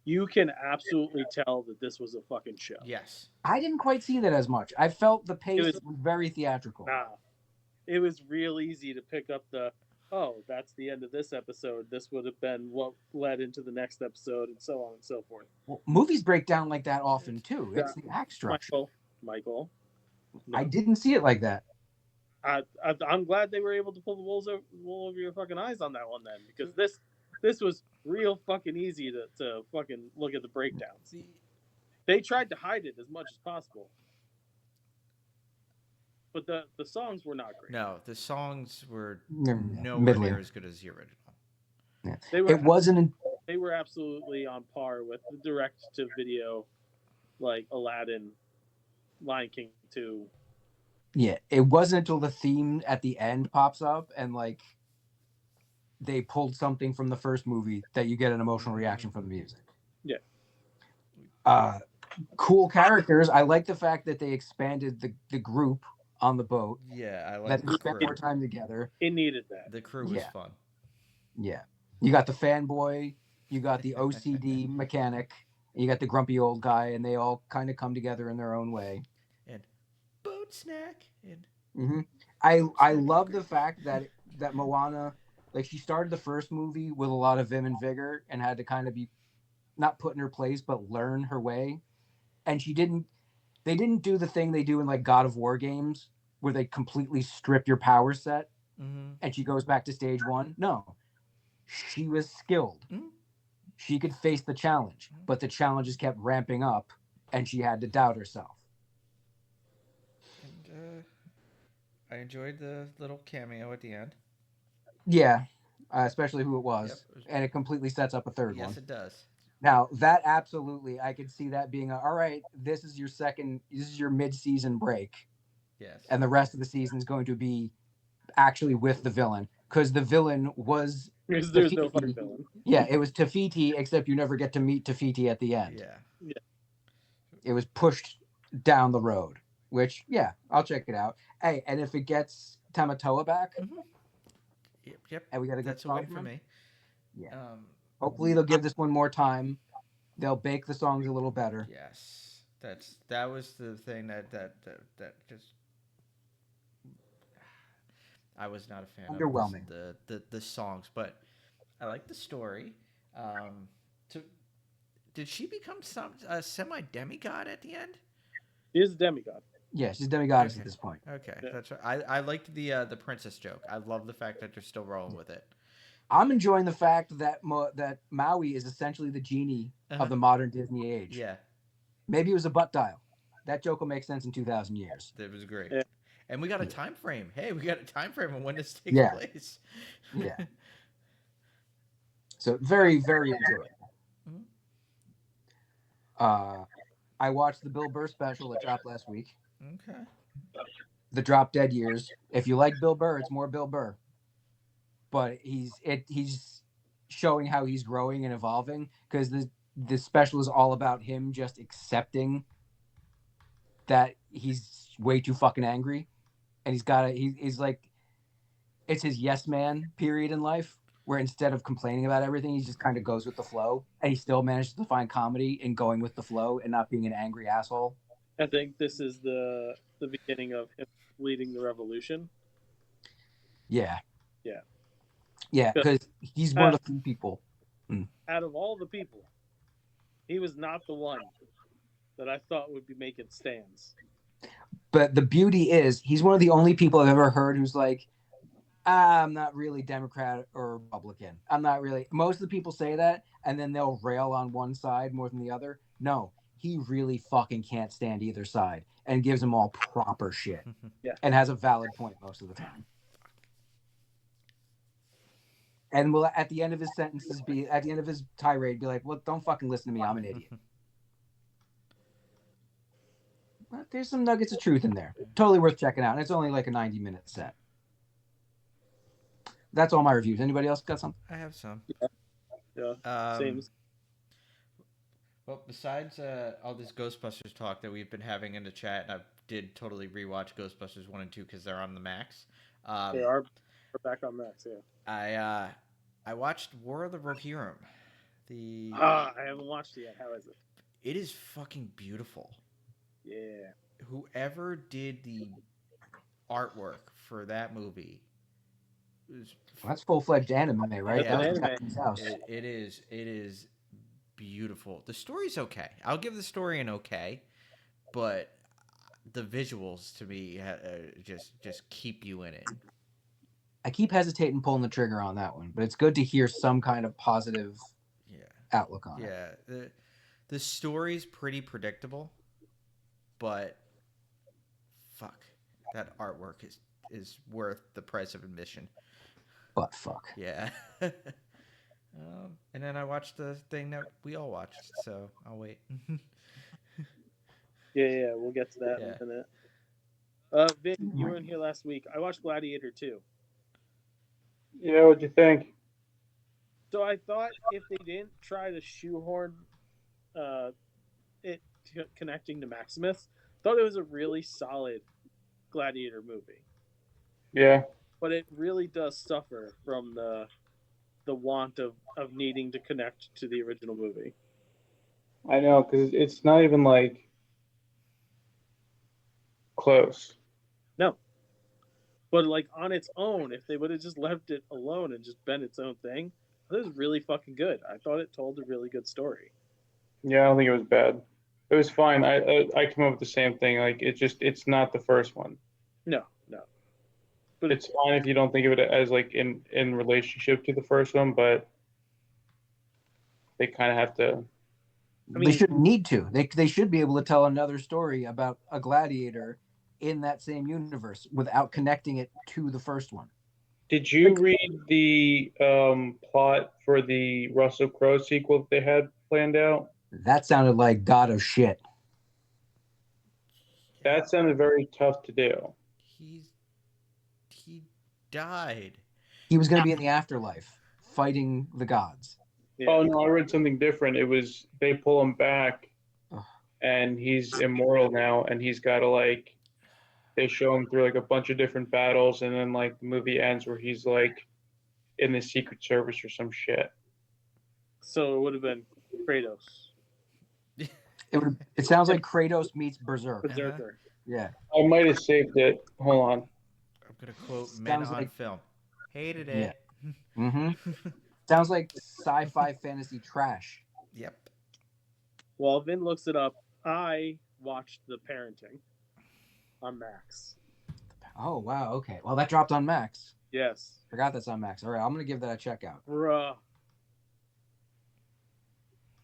You can absolutely tell that this was a fucking show. Yes. I didn't quite see that as much. I felt the pace was- was very theatrical. Nah. It was real easy to pick up that's the end of this episode. This would have been what led into the next episode, and so on and so forth. Well, movies break down like that often too. It's the act structure. Michael. I didn't see it like that. I'm glad they were able to pull the wool over your fucking eyes on that one then, because this was real fucking easy to fucking look at the breakdowns. They tried to hide it as much as possible, but the songs were not great. No, the songs were They're nowhere middling. near as good as the original. Yeah. They were It wasn't. they were absolutely on par with the direct to video, like Aladdin, Lion King 2. Yeah, it wasn't until the theme at the end pops up and like they pulled something from the first movie that you get an emotional reaction from the music. Yeah. Cool characters. I like the fact that they expanded the group on the boat. Yeah, I like That the they spent crew. more time together. It needed that. The crew was Yeah. fun. Yeah. You got the fanboy, you got the OCD mechanic, and you got the grumpy old guy, and they all kind of come together in their own way. And boat snack. And hmm I love the fact that Moana, like she started the first movie with a lot of vim and vigor and had to kind of be not put in her place but learn her way, and they didn't do the thing they do in like God of War games where they completely strip your power set and she goes back to stage one. No, she was skilled. She could face the challenge, but the challenges kept ramping up and she had to doubt herself. and I enjoyed the little cameo at the end. Yeah, especially who it was. Yep. And it completely sets up a third one. Yes, it does. Now, that absolutely, I could see that being all right, this is your mid-season break. Yes. And the rest of the season is going to be actually with the villain. Because the villain was There's no fucking villain. Yeah, it was Tafiti, except you never get to meet Tafiti at the end. Yeah. It was pushed down the road, which, yeah, I'll check it out. Hey, and if it gets Tamatoa back, Yep. and we got a good That's a win song for me. Yeah. Hopefully they'll give this one more time. They'll bake the songs a little better. Yes. That was the thing that just I was not a fan Underwhelming. of the songs, but I like the story. Did she become a semi demigod at the end? She is a demigod. Yeah, she's demigoddess at this point. Okay, that's right. I liked the princess joke. I love the fact that they're still rolling with it. I'm enjoying the fact that that Maui is essentially the genie of the modern Disney age. Yeah. Maybe it was a butt dial. That joke will make sense in 2,000 years. It was great. Yeah. And we got a time frame. Hey, we got a time frame on when this takes place. Yeah. So very, very enjoyable. I watched the Bill Burr special that dropped last week. Okay. The Drop Dead Years. If you like Bill Burr, it's more Bill Burr. But he's showing how he's growing and evolving, because the special is all about him just accepting that he's way too fucking angry, and he's like, it's his yes man period in life, where instead of complaining about everything, he just kind of goes with the flow, and he still manages to find comedy in going with the flow and not being an angry asshole. I think this is the beginning of him leading the revolution. Yeah. Yeah. Yeah, because he's one of the few people. Out of all the people, he was not the one that I thought would be making stands. But the beauty is, he's one of the only people I've ever heard who's like, I'm not really Democrat or Republican. I'm not really. Most of the people say that, and then they'll rail on one side more than the other. No, he really fucking can't stand either side and gives them all proper shit. Yeah. And has a valid point most of the time. And will at the end of his sentences at the end of his tirade be like, well, don't fucking listen to me, I'm an idiot. But there's some nuggets of truth in there. Totally worth checking out. And it's only like a 90-minute set. That's all my reviews. Anybody else got something? I have some. Yeah. Same. Well, besides all this Ghostbusters talk that we've been having in the chat, and I did totally rewatch Ghostbusters 1 and 2 because they're on the Max. They are back on Max, yeah. I watched War of the Rohirrim. I haven't watched it yet. How is it? It is fucking beautiful. Yeah. Whoever did the artwork for that movie was... Well, that's full-fledged anime, right? Yeah, that was Captain's house. It is beautiful. The story's okay. I'll give the story an okay, but the visuals to me just keep you in it. I keep hesitating pulling the trigger on that one, but it's good to hear some kind of positive outlook on it. Yeah. The story's pretty predictable, but fuck, that artwork is worth the price of admission. But fuck. Yeah. And then I watched the thing that we all watched, so I'll wait. Yeah, we'll get to that Yeah. in a minute. Vin, you were in here last week. I watched Gladiator 2. Yeah, what'd you think? So I thought if they didn't try to shoehorn uh, it connecting to Maximus, thought it was a really solid Gladiator movie. Yeah, But it really does suffer from the want of needing to connect to the original movie. I know, because it's not even like close. No. But like on its own, if they would have just left it alone and just been its own thing, it was really fucking good. I thought it told a really good story. Yeah, I don't think it was bad. It was fine. I came up with the same thing. Like it's not the first one. No. But It's fine if you don't think of it as like in relationship to the first one, but they kind of have to. I mean, they shouldn't need to. They should be able to tell another story about a gladiator in that same universe without connecting it to the first one. Did you read the plot for the Russell Crowe sequel that they had planned out? That sounded like God of shit. That sounded very tough to do. He died. He was going to be in the afterlife fighting the gods. yeah. Oh no, I read something different. It was they pull him back, Ugh. and he's immortal now, and he's got to like they show him through like a bunch of different battles, and then like the movie ends where he's like in the Secret Service or some shit. So it would have been Kratos. It sounds like Kratos meets Berserk. Berserker. Yeah. I might have saved it. Hold on. I'm gonna quote Men Sounds on like- Film. Hated Yeah. it. Mm-hmm. Sounds like sci-fi fantasy trash. Yep. While Vin looks it up, I watched The Parenting on Max. Oh wow. Okay. Well, that dropped on Max. Yes. Forgot that's on Max. All right, I'm gonna give that a check out. Bruh.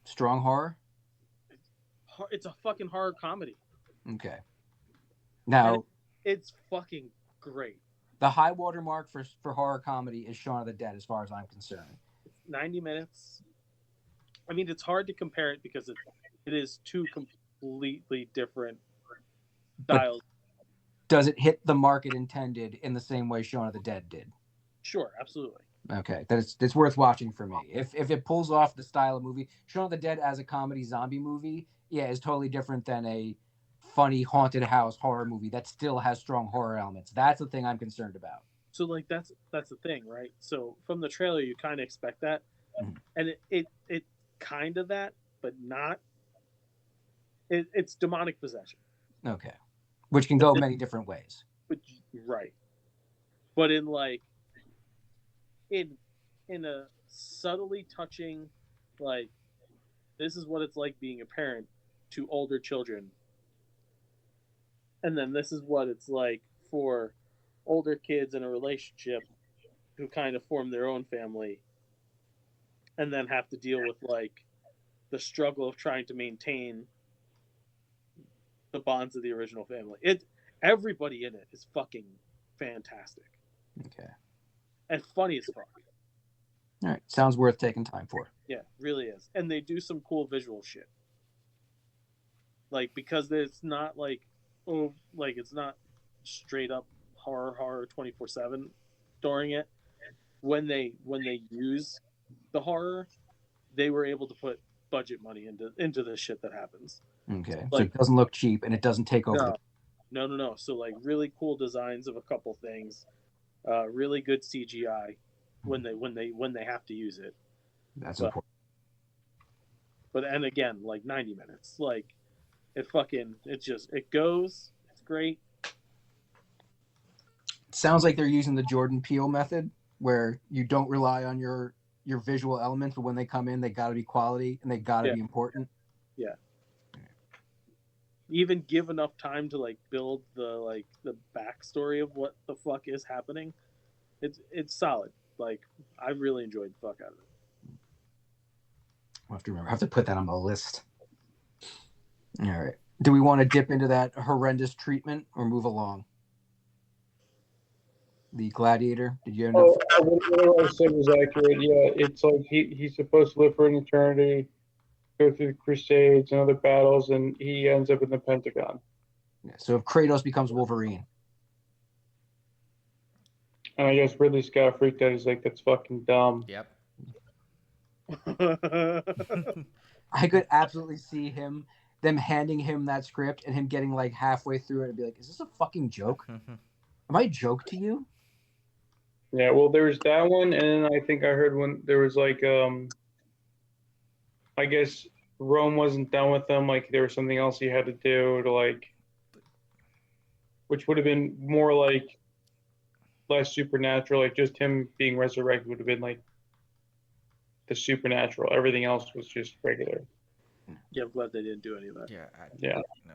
Strong horror. It's a fucking horror comedy. Okay. Now, It's fucking great. the high water mark for horror comedy is Shaun of the Dead, as far as I'm concerned. 90 minutes. I mean, it's hard to compare it because it is two completely different styles. Does it hit the market intended in the same way Shaun of the Dead did? Sure, absolutely. Okay, it's worth watching for me. If it pulls off the style of movie, Shaun of the Dead as a comedy zombie movie, yeah, is totally different than a funny haunted house horror movie that still has strong horror elements. That's the thing I'm concerned about. So like that's the thing, right? So from the trailer, you kind of expect that, Mhm. and it kind of that, but not. It's demonic possession, Okay, which can go many different ways. but right, but in like in a subtly touching, like this is what it's like being a parent to older children, and then this is what it's like for older kids in a relationship who kind of form their own family and then have to deal with like the struggle of trying to maintain the bonds of the original family. Everybody in it is fucking fantastic Okay, and funny as fuck. all right, sounds worth taking time for. Yeah, really is. And they do some cool visual shit. Like because it's not like it's not straight up horror 24/7 during it. When they use the horror, they were able to put budget money into the shit that happens. Okay, so Like- it doesn't look cheap and it doesn't take over. No. So like really cool designs of a couple things, really good CGI when they have to use it. That's But- important. But and again, like 90 minutes, like it goes. It's great. It sounds like they're using the Jordan Peele method, where you don't rely on your visual elements, but when they come in, they got to be quality and they got to Yeah. be important. Even give enough time to like build the backstory of what the fuck is happening. It's solid. Like I really enjoyed the fuck out of it. I have to remember. I have to put that on my list. All right. Do we want to dip into that horrendous treatment or move along? The gladiator. Did you end up? What I said was accurate. Yeah, it's like he's supposed to live for an eternity, go through the Crusades and other battles, and he ends up in the Pentagon. Yeah, so if Kratos becomes Wolverine, And I guess Ridley Scott freaked out. He's like, "That's fucking dumb." Yep. I could absolutely see them handing him that script and him getting like halfway through it and be like, "Is this a fucking joke? Am I a joke to you?" Yeah, well, there was that one, and then I think I heard when there was like, I guess Rome wasn't done with him. Like there was something else he had to do to like, which would have been more like less supernatural. Like just him being resurrected would have been like the supernatural. Everything else was just regular. Yeah, I'm glad they didn't do any of that. Yeah. No.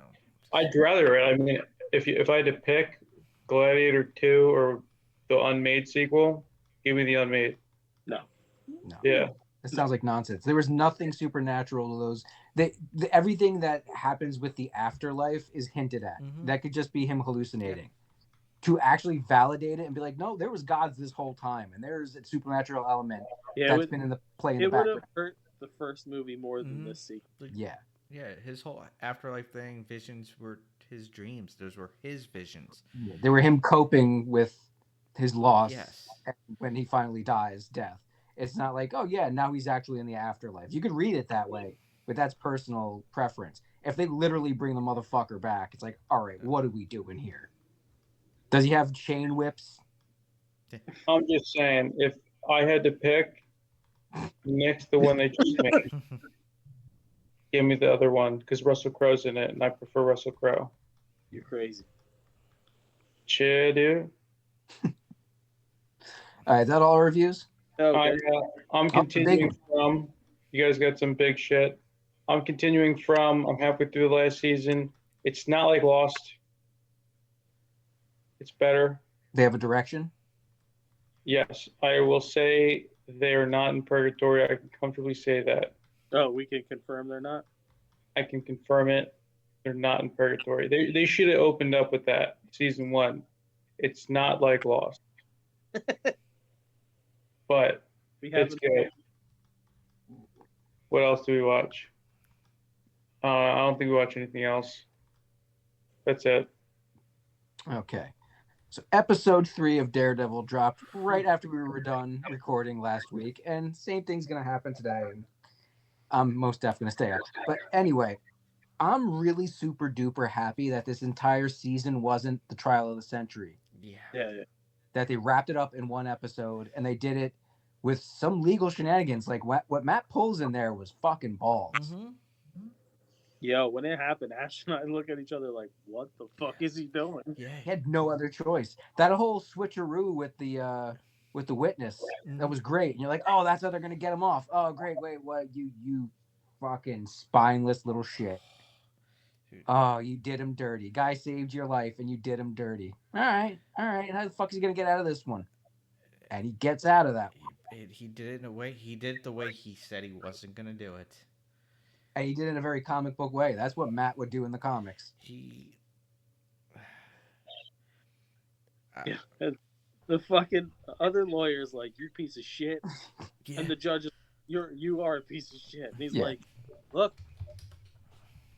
I'd rather. I mean, if I had to pick Gladiator 2 or the Unmade sequel, give me the Unmade. No. Yeah. It sounds like nonsense. There was nothing supernatural to those. Everything that happens with the afterlife is hinted at. Mhm. That could just be him hallucinating. To actually validate it and be like, no, there was gods this whole time, and there's a supernatural element that's been in the play in the It would background. have hurt the first movie more than this sequel. Yeah. Yeah, his whole afterlife thing, visions were his dreams. Those were his visions. Yeah, they were him coping with his loss Yes. when he finally dies, death. It's not like, oh yeah, now he's actually in the afterlife. You could read it that way, but that's personal preference. If they literally bring the motherfucker back, it's like, all right, what are we doing here? Does he have chain whips? I'm just saying, if I had to pick next the one they just made, give me the other one because Russell Crowe's in it, and I prefer Russell Crowe. You're crazy. Cheer, dude. All right, is that all our reviews? Okay. I'm continuing from. You guys got some big shit. I'm continuing from. I'm halfway through the last season. It's not like Lost. It's better. They have a direction? Yes, I will say they're not in purgatory. I can comfortably say that. Oh, we can confirm they're not? I can confirm it. They're not in purgatory. They should have opened up with that season 1. It's not like Lost. But it's good. What else do we watch? I don't think we watch anything else. That's it. Okay. So episode 3 of Daredevil dropped right after we were done recording last week, and same thing's gonna happen today. And I'm most definitely gonna stay up. But anyway, I'm really super duper happy that this entire season wasn't the trial of the century. Yeah. That they wrapped it up in one episode, and they did it with some legal shenanigans. Like what Matt pulls in there was fucking balls. Mm-hmm. Yo, when it happened, Ash and I look at each other like, what the fuck is he doing? Yeah. He had no other choice. That whole switcheroo with the witness, that was great. And you're like, oh, that's how they're gonna get him off. Oh, great. Wait, what? You fucking spineless little shit. Oh, you did him dirty. Guy saved your life, and you did him dirty. All right. How the fuck is he gonna get out of this one? And he gets out of that one. He did it in a way. He did it the way he said he wasn't gonna do it. And he did it in a very comic book way. That's what Matt would do in the comics. Yeah. And the fucking other lawyer's like, you piece of shit. Yeah. And the judge is, you are a piece of shit. And he's like, look,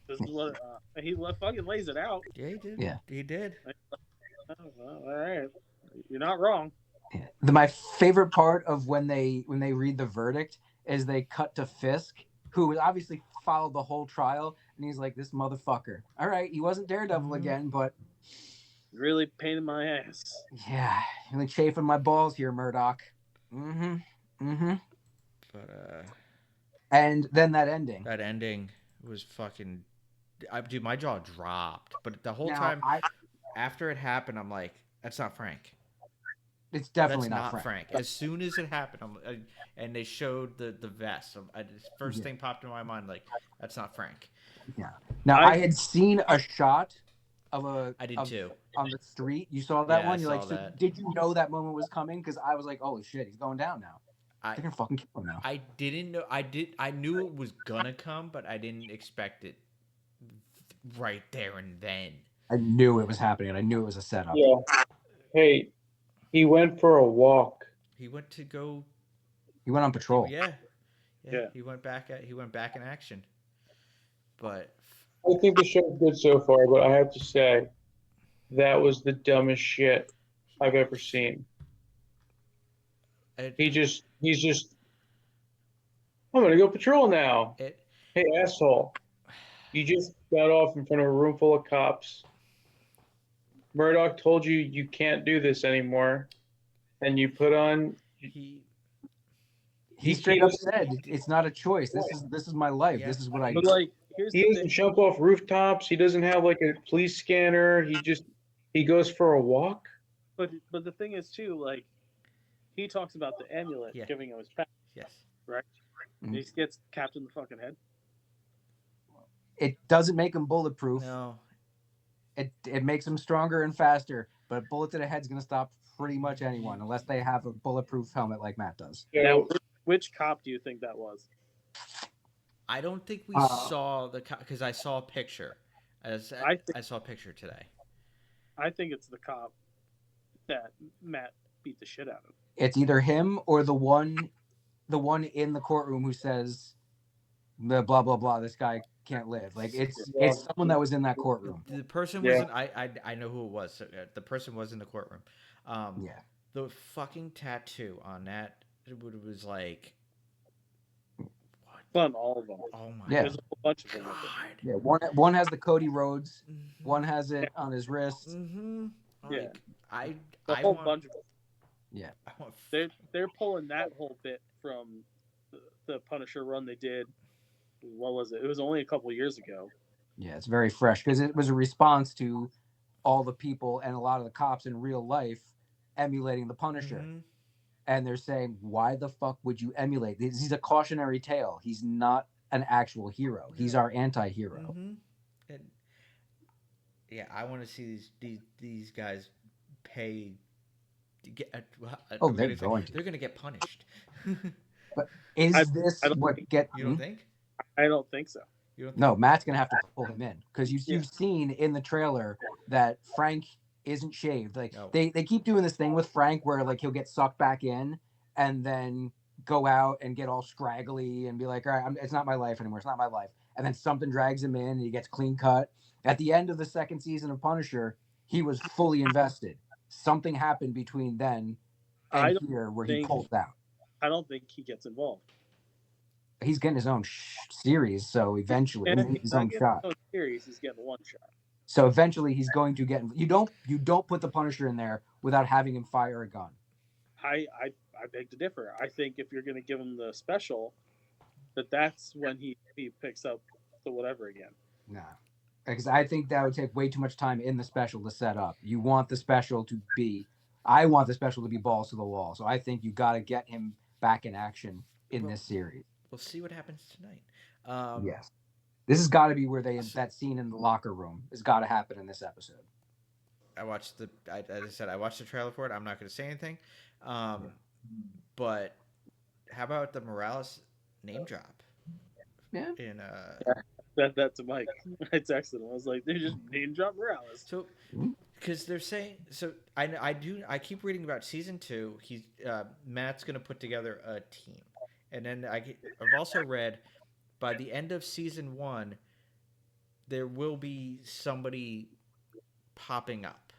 this is what he fucking lays it out. Yeah, he did. Yeah. He did. Oh, well, all right. You're not wrong. Yeah. My favorite part of when they read the verdict is they cut to Fisk, who obviously followed the whole trial, and he's like, this motherfucker. All right, he wasn't Daredevil again, but really painted my ass. Yeah, really chafing my balls here, Murdoch. But and then that ending. That ending was fucking. Dude, my jaw dropped. But the whole time after it happened, I'm like, that's not Frank. It's definitely That's not Frank. As soon as it happened, and they showed the vest, first thing popped in my mind, like, that's not Frank. Yeah. Now I had seen a shot of I did too. On the street. You saw that one? You're like, that. So did you know that moment was coming? Because I was like, holy shit, he's going down now. They're gonna fucking kill him now. I didn't know. I knew it was gonna come, but I didn't expect it right there and then. I knew it was happening. I knew it was a setup. Yeah. Hey, he went for a walk. He went to go. He went on patrol. Yeah. Yeah. He went back in action. But I think the show's good so far, but I have to say that was the dumbest shit I've ever seen. He's just I'm gonna go patrol now. it Hey asshole. You just got off in front of a room full of cops. Murdoch told you you can't do this anymore. And you put on he He straight up said, "It's not a choice. This is my life. Yeah. This is what I But do." like, here's he the doesn't thing. jump off rooftops. He doesn't have like a police scanner. He goes for a walk. But the thing is too, like, he talks about the amulet Yeah. giving him his power, yes. right? Mhm. He gets capped in the fucking head. It doesn't make him bulletproof. No. It makes him stronger and faster, but a bullet to the head's going to stop pretty much anyone unless they have a bulletproof helmet like Matt does. Now, So which cop do you think that was? I don't think we Uh, saw the because I saw a picture. I saw a picture today. I think it's the cop that Matt beat the shit out of. It's either him or the one in the courtroom who says the blah blah blah. This guy can't live. Like it's someone that was in that courtroom. The person Yeah. wasn't. I know who it was. So, the person was in the courtroom. Yeah. The fucking tattoo on that it was like. On all of them. Oh my Yeah. There's a whole bunch of them. god. Yeah. One has the Cody Rhodes. One has it on his wrist. Mm-hmm. Yeah. Like I whole want, bunch of them. Yeah. I want They're pulling that whole bit from the Punisher run they did. What was it? It was only a couple years ago. Yeah, it's very fresh because it was a response to all the people and a lot of the cops in real life emulating the Punisher. Mhm. And they're saying, why the fuck would you emulate? He's a cautionary tale. He's not an actual hero. He's our anti-hero. Mm-hmm. And yeah, I want to see these guys pay. To get, Oh, they're going to. They're going to get punished. But is I this don't what think- get? You don't think? I don't think so. You don't think? No, Matt's gonna have to pull him in because Yeah. you've seen in the trailer that Frank isn't shaved. Like No. they keep doing this thing with Frank where like he'll get sucked back in and then go out and get all scraggly and be like, all right, it's not my life anymore. It's not my life. And then something drags him in and he gets clean cut. At the end of the second season of Punisher, he was fully invested. Something happened between then I and don't here where he think- pulled out. I don't think he gets involved. He's getting his own series, so eventually And his own shot. No series, he's getting one shot. So eventually he's going to get. You don't put the Punisher in there without having him fire a gun. I beg to differ. I think if you're going to give him the special, that's when he picks up the whatever again. Nah, because I think that would take way too much time in the special to set up. You want the special to be. I want the special to be balls to the wall. So I think you got to get him back in action in this series. We'll see what happens tonight. Yes, this has got to be where that scene in the locker room has got to happen in this episode. I watched as I said, I watched the trailer for it. I'm not going to say anything. But how about the Morales name drop? Yeah. In That to Mike. I texted him. I was like, they just name drop Morales. So, because they're saying, so I keep reading about season 2. Matt's going to put together a team, and then I've also read by the end of season 1, there will be somebody popping up.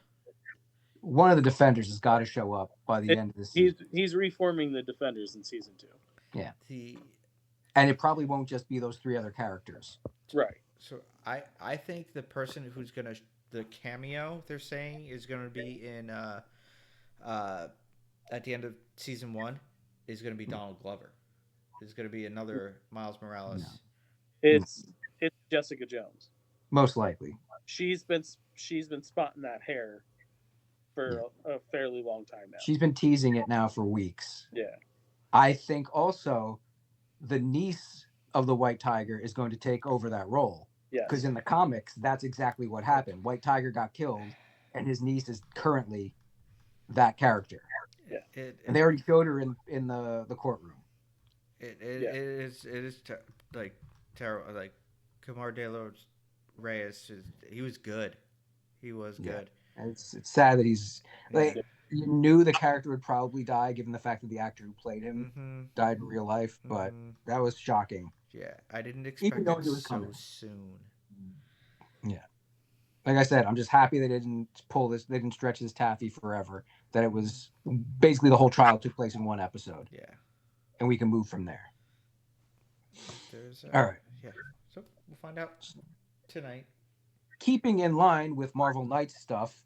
One of the defenders has got to show up by the end of the season. He's reforming the Defenders in season 2. Yeah. The And it probably won't just be those 3 other characters. Right. So I think the person who's gonna the cameo they're saying is gonna be in at the end of season 1 is gonna be Donald Glover. Is gonna be another Miles Morales. No. It's Jessica Jones. Most likely. She's been spotting that hair for a fairly long time now. She's been teasing it now for weeks. Yeah. I think also the niece of the White Tiger is going to take over that role. Yes. Because in the comics, that's exactly what happened. White Tiger got killed, and his niece is currently that character. Yeah. And they already showed her in the courtroom. It is like terrible. Like Kamar De-Los Reyes, he was good. He was Yeah. good. And it's sad that he's like Yeah. you knew the character would probably die given the fact that the actor who played him Mm-hmm. died in real life, but Mm-hmm. that was shocking. Yeah, I didn't Even expect it knowing it was so coming. soon. Yeah. Like I said, I'm just happy they didn't they didn't stretch this taffy forever. That it was basically the whole trial took place in one episode. Yeah. And we can move from there. There's All right. yeah. So we'll find out tonight. Keeping in line with Marvel Knights stuff,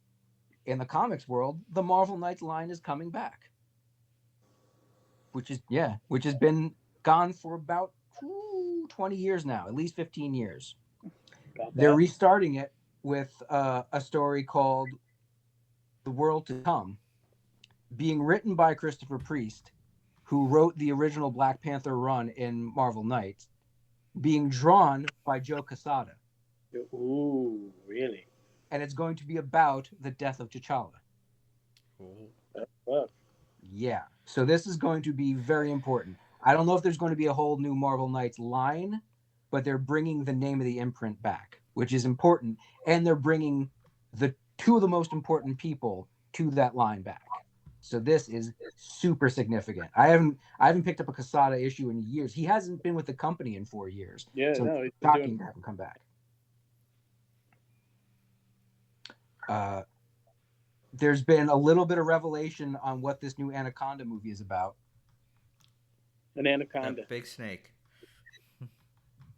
in the comics world, the Marvel Knights line is coming back. Which has been gone for about 20 years now, at least 15 years. They're restarting it with a story called The World to Come, being written by Christopher Priest, who wrote the original Black Panther run in Marvel Knights, being drawn by Joe Quesada. Ooh, really? And it's going to be about the death of T'Challa. Fuck. Yeah. So this is going to be very important. I don't know if there's going to be a whole new Marvel Knights line, but they're bringing the name of the imprint back, which is important. And they're bringing the two of the most important people to that line back. So this is super significant. I haven't picked up a Quesada issue in years. He hasn't been with the company in 4 years. Yeah, so no, it's he's been shocking doing. to have him come back. There's been a little bit of revelation on what this new Anaconda movie is about. An anaconda. A big snake.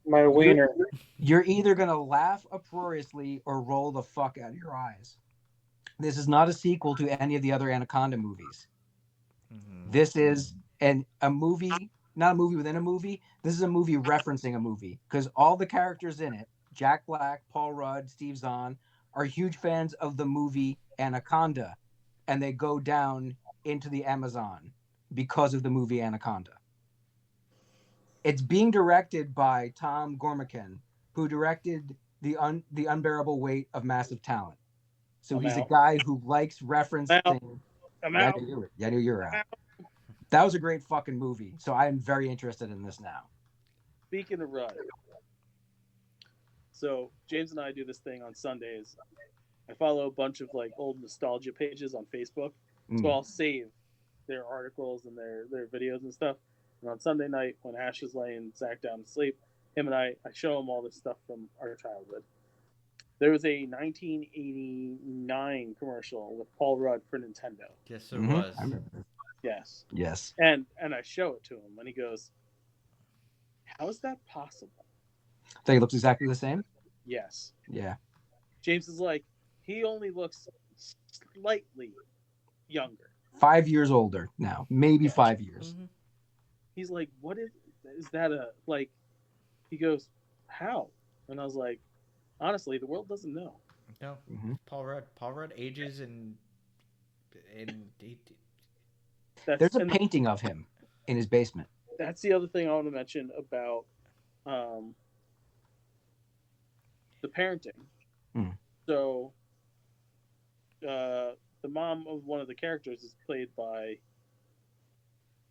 My wiener. You're either going to laugh uproariously or roll the fuck out of your eyes. This is not a sequel to any of the other Anaconda movies. Mm-hmm. This is a movie, not a movie within a movie. This is a movie referencing a movie because all the characters in it, Jack Black, Paul Rudd, Steve Zahn, are huge fans of the movie Anaconda, and they go down into the Amazon because of the movie Anaconda. It's being directed by Tom Gormican, who directed the Unbearable Weight of Massive Talent. So he's a guy who likes referencing. I'm Yeah, out. I knew you were out. That was a great fucking movie. So I am very interested in this now. Speaking of Rudd, so James and I do this thing on Sundays. I follow a bunch of like old nostalgia pages on Facebook, so I'll save their articles and their videos and stuff. And on Sunday night, when Ash is laying Zach down to sleep, him and I show him all this stuff from our childhood. There was a 1989 commercial with Paul Rudd for Nintendo. Yes, there was. I remember. Yes. Yes. And I show it to him, and he goes, "How is that possible?" I think it looks exactly the same. Yes. Yeah. James is like, he only looks slightly younger. 5 years older now, maybe 5 years. Mm-hmm. He's like, what is that a, like, he goes, how? And I was like, honestly, the world doesn't know. No. Mm-hmm. Paul Rudd ages and There's a painting of him in his basement. That's the other thing I want to mention about the parenting. So the mom of one of the characters is played by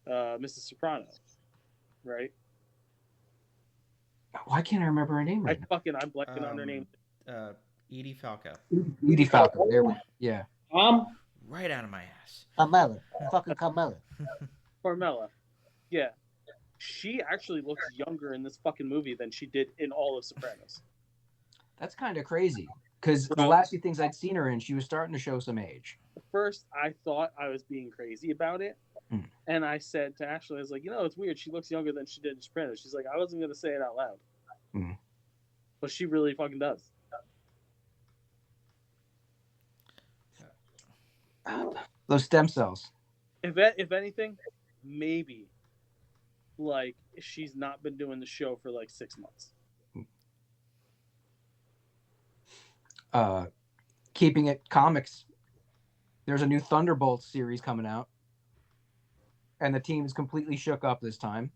Mrs. Soprano, right? Why can't I remember her name right now? I'm blanking on her name. Edie Falco. Edie Falco. There we go. Yeah. Right out of my ass. Carmela. Fucking Carmela. Carmela. Yeah. She actually looks younger in this fucking movie than she did in all of Sopranos. That's kind of crazy. Because the last few things I'd seen her in, she was starting to show some age. At first, I thought I was being crazy about it. And I said to Ashley, I was like, it's weird. She looks younger than she did in Sopranos. She's like, I wasn't going to say it out loud. But she really fucking does. Those stem cells. If anything, maybe like she's not been doing the show for like 6 months. Keeping it comics, there's a new Thunderbolts series coming out, and the team is completely shook up this time.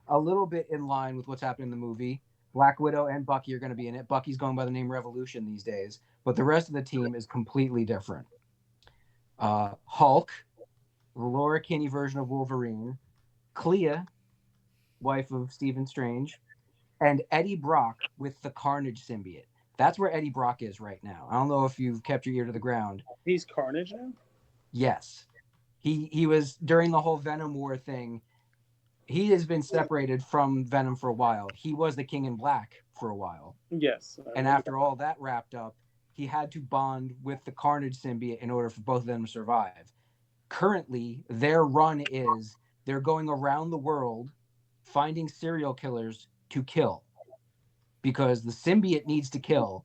A little bit in line with what's happening in the movie. Black Widow and Bucky are going to be in it. Bucky's going by the name Revolution these days, but the rest of the team is completely different. Hulk, the Laura Kinney version of Wolverine, Clea, wife of Stephen Strange, and Eddie Brock with the Carnage symbiote. That's where Eddie Brock is right now. I don't know if you've kept your ear to the ground. He's Carnage now? Yes. He was during the whole Venom War thing. He has been separated from Venom for a while. He was the King in Black for a while. Yes. I And remember after all that wrapped up, he had to bond with the Carnage symbiote in order for both of them to survive. Currently, their run is they're going around the world finding serial killers to kill because the symbiote needs to kill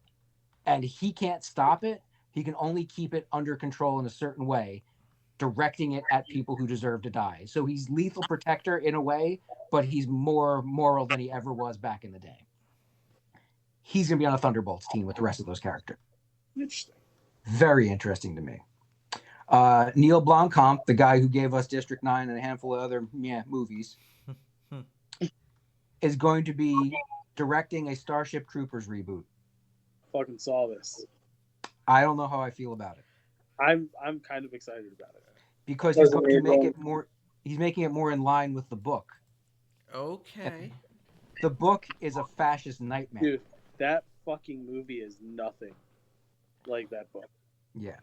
and he can't stop it. He can only keep it under control in a certain way, directing it at people who deserve to die. So he's lethal protector in a way, but he's more moral than he ever was back in the day. He's going to be on a Thunderbolts team with the rest of those characters. Interesting. Very interesting to me. Neil Blomkamp, the guy who gave us District 9 and a handful of other movies, is going to be directing a Starship Troopers reboot. Fucking saw this. I don't know how I feel about it. I'm kind of excited about it. Because he's going to make it more he's making it more in line with the book. Okay. And the book is a fascist nightmare. Dude, that fucking movie is nothing like that book. Yeah.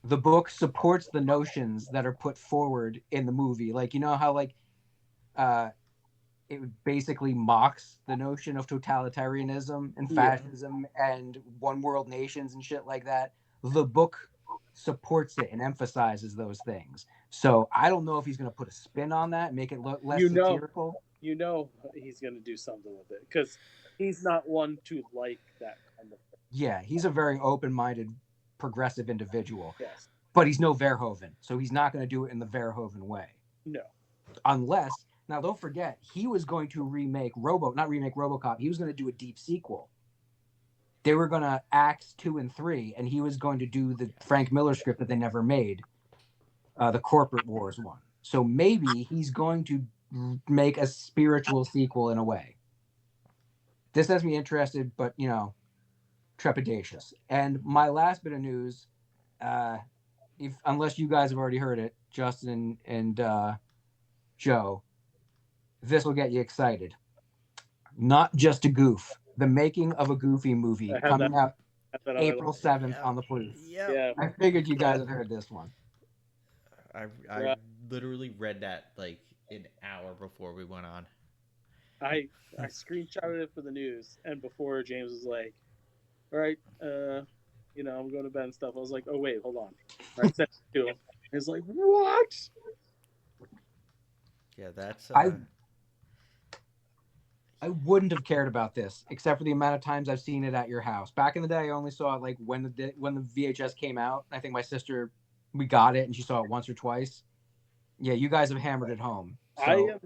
The book supports the notions that are put forward in the movie. Like, you know how like it basically mocks the notion of totalitarianism and fascism and one world nations and shit like that. The book supports it and emphasizes those things. So I don't know if he's going to put a spin on that and make it look less satirical. You know he's going to do something with it because he's not one to like that kind of thing. Yeah, he's a very open-minded, progressive individual. Yes. But he's no Verhoeven, so he's not going to do it in the Verhoeven way. No. Unless, now don't forget, he was going to not remake RoboCop, he was going to do a deep sequel. They were going to Acts 2 and 3, and he was going to do the Frank Miller script that they never made, the Corporate Wars one. So maybe he's going to make a spiritual sequel in a way. This has me interested, but, you know, trepidatious. And my last bit of news, unless you guys have already heard it, Justin and Joe, this will get you excited. Not Just a Goof. The making of a Goofy movie coming out April 7th on the Blues. Yeah. I figured you guys had heard this one. I literally read that like an hour before we went on. I screenshotted it for the news, and before James was like, all right, you know, I'm going to bed and stuff. I was like, oh, wait, hold on. I sent it to him. He's like, what? Yeah, that's... I wouldn't have cared about this, except for the amount of times I've seen it at your house. Back in the day, I only saw it like when the VHS came out. I think my sister, we got it, and she saw it once or twice. Yeah, you guys have hammered it home. So.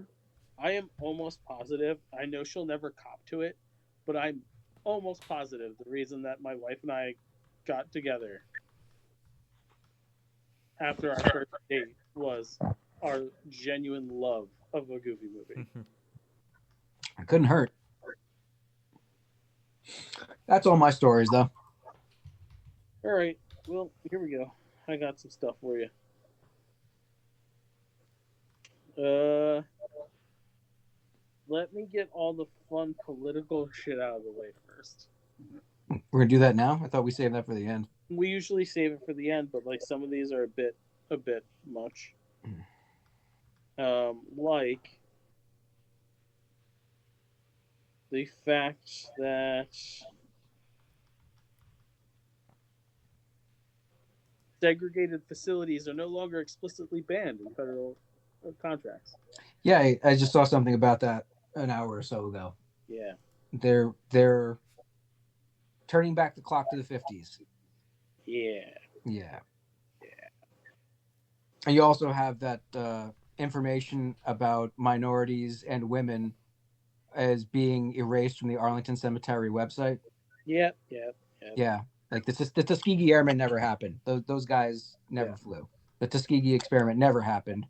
I am almost positive. I know she'll never cop to it, but I'm almost positive the reason that my wife and I got together after our first date was our genuine love of a Goofy movie. It couldn't hurt. That's all my stories, though. All right. Well, here we go. I got some stuff for you. Let me get all the fun political shit out of the way first. We're gonna do that now? I thought we saved that for the end. We usually save it for the end, but like some of these are a bit much. Like the fact that segregated facilities are no longer explicitly banned in federal contracts. Yeah, I just saw something about that an hour or so ago. Yeah. They're turning back the clock to the 50s. Yeah. And you also have that information about minorities and women as being erased from the Arlington Cemetery website. Yep. Yeah, like the Tuskegee Airmen never happened. Those guys never flew. The Tuskegee experiment never happened.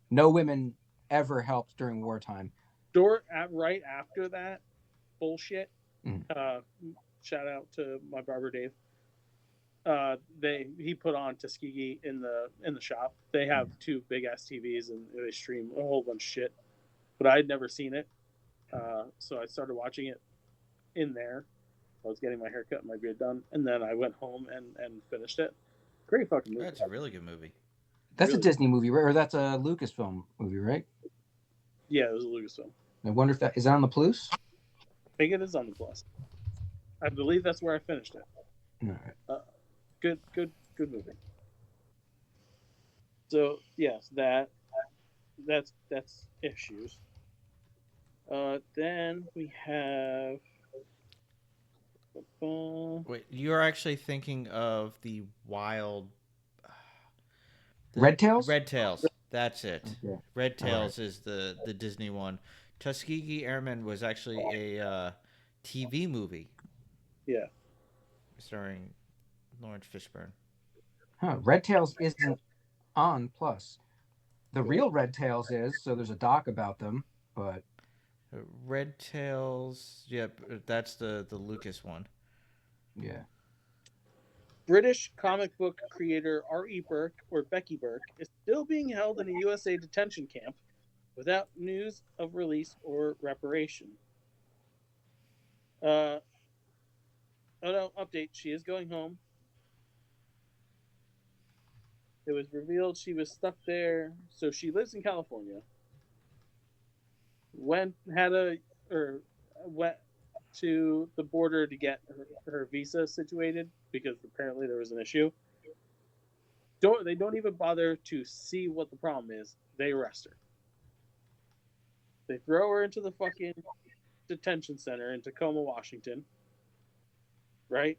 No women ever helped during wartime. Right after that bullshit, shout out to my barber Dave. He put on Tuskegee in the shop. They have two big ass TVs and they stream a whole bunch of shit. But I had never seen it, so I started watching it in there. I was getting my haircut and my beard done, and then I went home and finished it. Great fucking movie. That's a really good movie. That's a Really? Disney movie, right? Or that's a Lucasfilm movie, right? Yeah, it was a Lucasfilm. I wonder if that is that on the Plus. I think it is on the Plus. I believe that's where I finished it. All right. Good movie. So yes, that's issues. Then we have. Wait, you're actually thinking of the Wild Red Tails? Red Tails. That's it. Okay. Red Tails is the Disney one. Tuskegee Airmen was actually a TV movie. Yeah. Starring Lawrence Fishburne. Huh. Red Tails isn't on Plus. The real Red Tails is, so there's a doc about them, but Red Tails, yep, that's the Lucas one. yeah. British comic book creator R.E. Burke, or Becky Burke, is still being held in a USA detention camp without news of release or reparation. Oh no, update. She is going home. It was revealed she was stuck there. So she lives in California. Went to the border to get her visa situated because apparently there was an issue. They don't even bother to see what the problem is. They arrest her. They throw her into the fucking detention center in Tacoma, Washington. Right?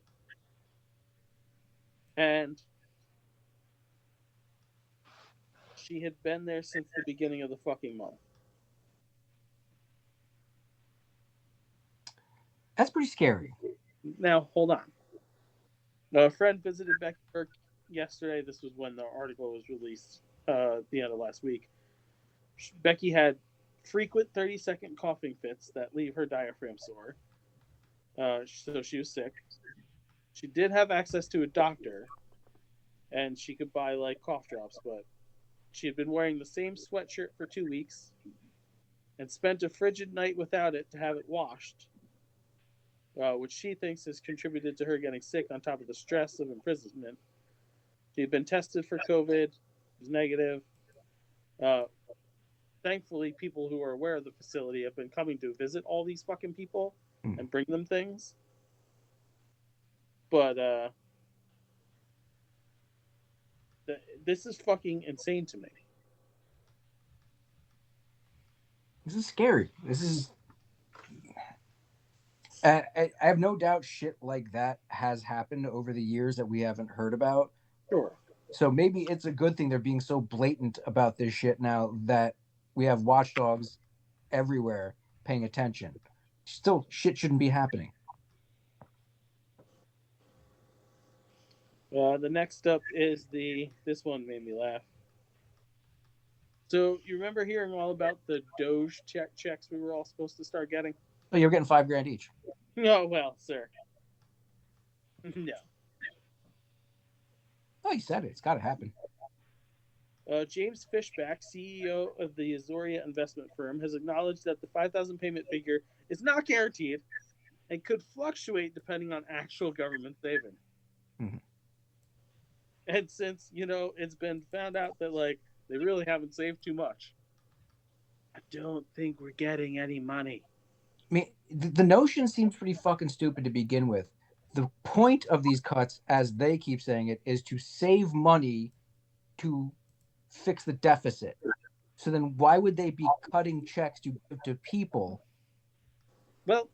And she had been there since the beginning of the fucking month. That's pretty scary. Now, hold on. A friend visited Becky Burke yesterday. This was when the article was released the end of last week. Becky had frequent 30-second coughing fits that leave her diaphragm sore. So she was sick. She did have access to a doctor, and she could buy like cough drops, but she had been wearing the same sweatshirt for 2 weeks and spent a frigid night without it to have it washed, which she thinks has contributed to her getting sick on top of the stress of imprisonment. She had been tested for COVID, it was negative. Thankfully, people who are aware of the facility have been coming to visit all these fucking people and bring them things. But this is fucking insane to me. This is scary. This is. I have no doubt shit like that has happened over the years that we haven't heard about. Sure. So maybe it's a good thing they're being so blatant about this shit now that we have watchdogs everywhere paying attention. Still, shit shouldn't be happening. The next up is this one made me laugh. So you remember hearing all about the Doge checks we were all supposed to start getting? Oh, you're getting $5,000 each. Oh well, sir. No. Oh, you said it. It's got to happen. James Fishback, CEO of the Azoria investment firm, has acknowledged that the 5,000 payment figure is not guaranteed and could fluctuate depending on actual government saving. Mm-hmm. And since, it's been found out that, they really haven't saved too much, I don't think we're getting any money. I mean, the notion seems pretty fucking stupid to begin with. The point of these cuts, as they keep saying it, is to save money to fix the deficit. So then why would they be cutting checks to people? Well,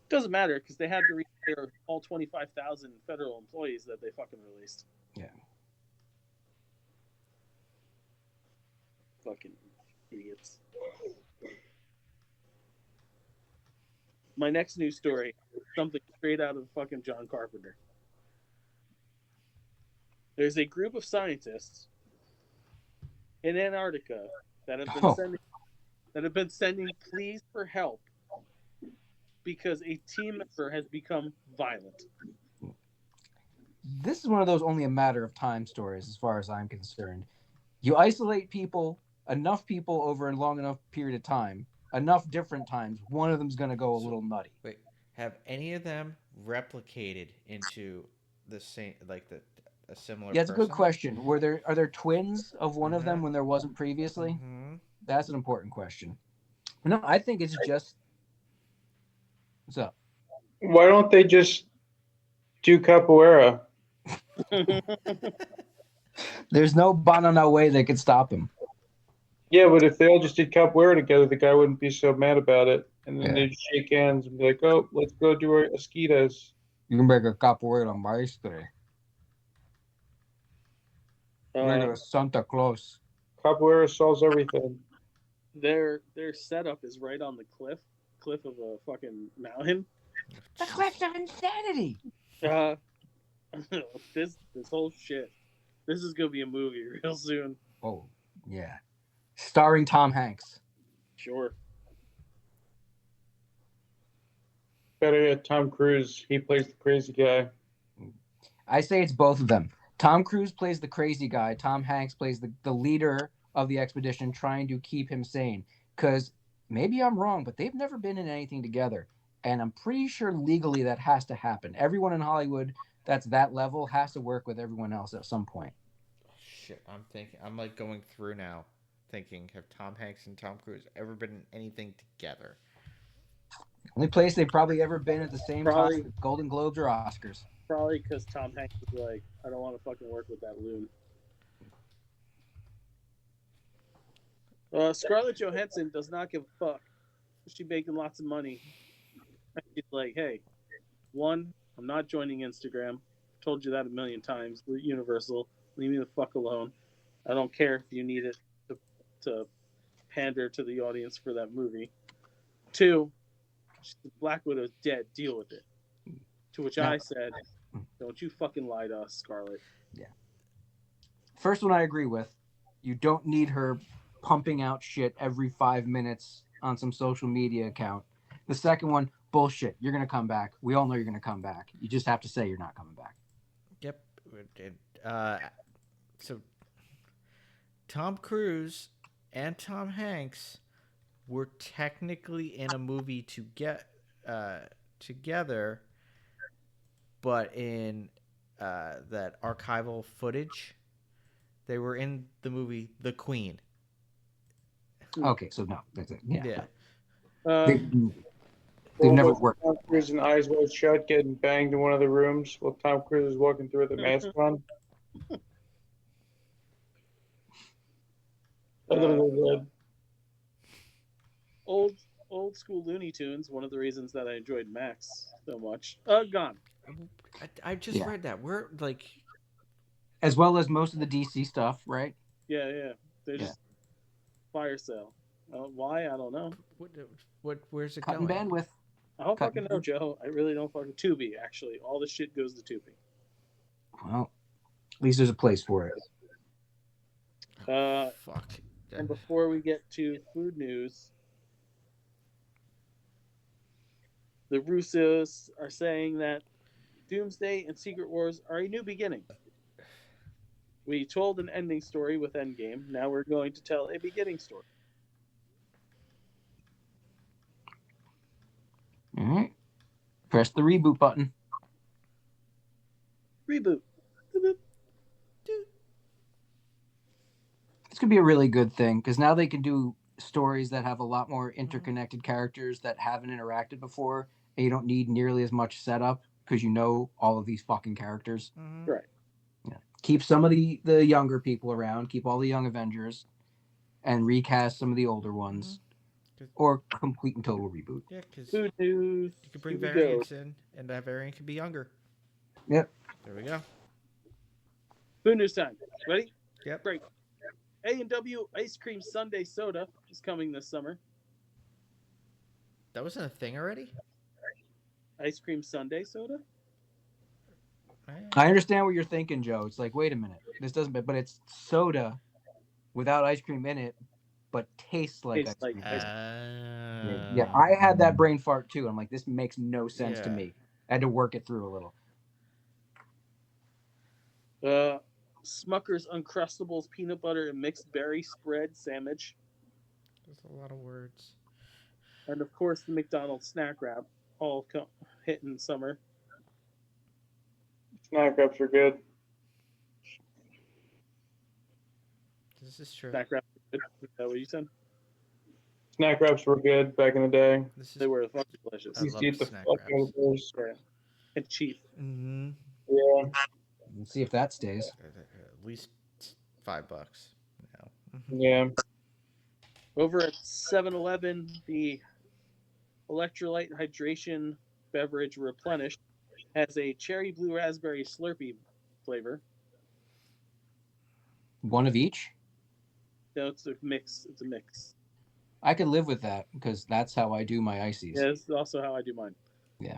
it doesn't matter because they had to rehire all 25,000 federal employees that they fucking released. Yeah. Fucking idiots. My next news story, something straight out of fucking John Carpenter. There's a group of scientists in Antarctica that have been sending pleas for help because a team member has become violent. This is one of those only a matter of time stories, as far as I'm concerned. You isolate enough people over a long enough period of time, enough different times, one of them's going to go a little nutty. Wait, have any of them replicated into the same, like the a similar Yeah, it's a good person? question. Are there twins of one of Mm-hmm. them when there wasn't previously? Mm-hmm. That's an important question. No, I think it's just what's up. Why don't they just do capoeira? There's no banana way they could stop him. Yeah, but if they all just did capoeira together, the guy wouldn't be so mad about it. And then Yeah. they'd shake hands and be like, "Oh, let's go do our esquitas." You can make a capoeira maestre. You make uh, it a Santa Claus. Capoeira solves everything. their setup is right on the cliff of a fucking mountain. The cliffs of insanity. Uh, this whole shit. This is gonna be a movie real soon. Oh, yeah. Starring Tom Hanks. Sure. Better yet, Tom Cruise. He plays the crazy guy. I say it's both of them. Tom Cruise plays the crazy guy. Tom Hanks plays the leader of the expedition trying to keep him sane. Because maybe I'm wrong, but they've never been in anything together. And I'm pretty sure legally that has to happen. Everyone in Hollywood that's that level has to work with everyone else at some point. Shit, I'm thinking. I'm like going through now, thinking, have Tom Hanks and Tom Cruise ever been in anything together? Only place they've probably ever been at the same time Probably is Golden Globes or Oscars. probably because Tom Hanks was like, I don't want to fucking work with that loon. Scarlett Johansson does not give a fuck. She's making lots of money. She's like, hey, one, I'm not joining Instagram. Told you that a million times. Universal, leave me the fuck alone. I don't care if you need it to pander to the audience for that movie. Two, Black Widow's dead. Deal with it. To which Now, I said, don't you fucking lie to us, Scarlett. yeah. First one I agree with. You don't need her pumping out shit every 5 minutes on some social media account. The second one, bullshit. You're gonna come back. We all know you're gonna come back. You just have to say you're not coming back. Yep. Uh, so Tom Cruise and Tom Hanks were technically in a movie together, but in that archival footage, they were in the movie The Queen. Okay, so no, that's it. Yeah, Yeah. they, Uh, they've Well, never was worked. Tom Cruise in Eyes Wide Shut getting banged in one of the rooms while Tom Cruise was walking through with a mask on? A little red. old old school Looney Tunes. One of the reasons that I enjoyed Max so much. Gone. I just Yeah. read that. We're like, As well as most of the DC stuff, right? Yeah. They're just fire sale. Why? I don't know. where's it Cutting going? bandwidth. I don't Cutting. fucking know, Joe. I really don't fucking Tubi. Actually, all the shit goes to Tubi. Well, at least there's a place for it. Fuck. And before we get to food news, the Russos are saying that Doomsday and Secret Wars are a new beginning. We told an ending story with Endgame. Now we're going to tell a beginning story. All right. Press the reboot button. Reboot. This could be a really good thing because now they can do stories that have a lot more interconnected characters that haven't interacted before, and you don't need nearly as much setup because you know all of these fucking characters. Mm-hmm. Right. Yeah. Keep some of the younger people around, keep all the young Avengers, and recast some of the older ones, or complete and total reboot. Yeah, because Food news. you can bring Here we go. variants in, and that variant can be younger. Yep. There we go. Food news time. Ready? Yep. Great. A&W Ice Cream Sundae Soda is coming this summer. That wasn't a thing already? Ice Cream Sundae Soda? I understand what you're thinking, Joe. It's like, wait a minute, this doesn't, but it's soda without ice cream in it, but tastes like ice cream. Yeah, I had that brain fart too. I'm like, this makes no sense to me. I had to work it through a little. Smucker's Uncrustables peanut butter and mixed berry spread sandwich, There's a lot of words. and of course the McDonald's snack wrap, all hit in summer. Snack wraps are good. This is true. Snack wrap. Is that what you said? Snack wraps were good back in the day. This is They were fucking delicious. I Used love to eat the snack fuck out wraps. of those. Yeah. And cheap. Mm-hmm. Yeah. We'll see if that stays. At least $5 now. Yeah. Over at 7-Eleven, the electrolyte hydration beverage Replenish has a cherry blue raspberry Slurpee flavor. One of each. No, it's a mix. It's a mix. I could live with that because that's how I do my ices. Yeah, that's also how I do mine. Yeah.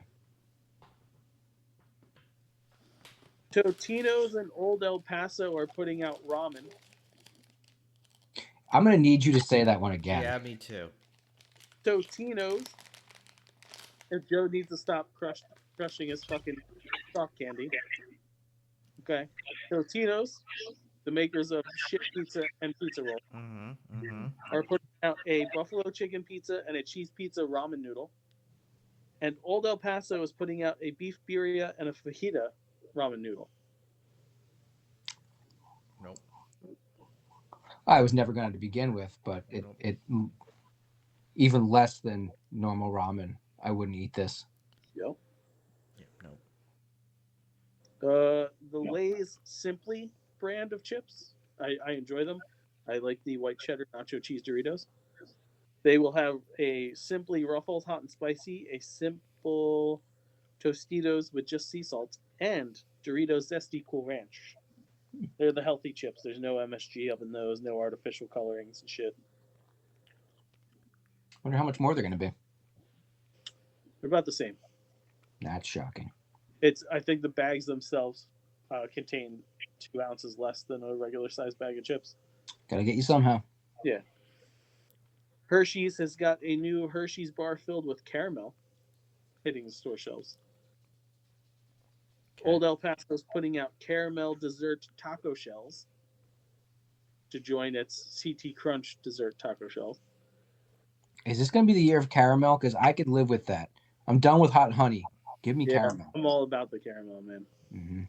Totino's and Old El Paso are putting out ramen. I'm gonna need you to say that one again. Yeah, me too. Totino's. If Joe needs to stop crushing his fucking soft candy. Okay. Totino's, the makers of shit pizza and pizza roll, Mm-hmm. Mm-hmm. are putting out a buffalo chicken pizza and a cheese pizza ramen noodle. And Old El Paso is putting out a beef birria and a fajita ramen noodle. Nope. I was never going to begin with, but it even less than normal ramen. I wouldn't eat this. Yo. Yeah, nope. The Lay's Simply brand of chips. I enjoy them. I like the white cheddar nacho cheese Doritos. They will have a Simply Ruffles hot and spicy, a simple Tostitos with just sea salt, and Doritos Zesty Cool Ranch. They're the healthy chips. There's no MSG up in those, no artificial colorings and shit. Wonder how much more they're going to be. They're about the same. That's shocking. I think the bags themselves contain 2 ounces less than a regular sized bag of chips. Got to get you somehow. Yeah. Hershey's has got a new Hershey's bar filled with caramel hitting the store shelves. Okay. Old El Paso's putting out caramel dessert taco shells to join its CT Crunch dessert taco shells. Is this going to be the year of caramel? Because I could live with that. I'm done with hot honey. Give me Yeah, caramel. I'm all about the caramel, man. Mm-hmm.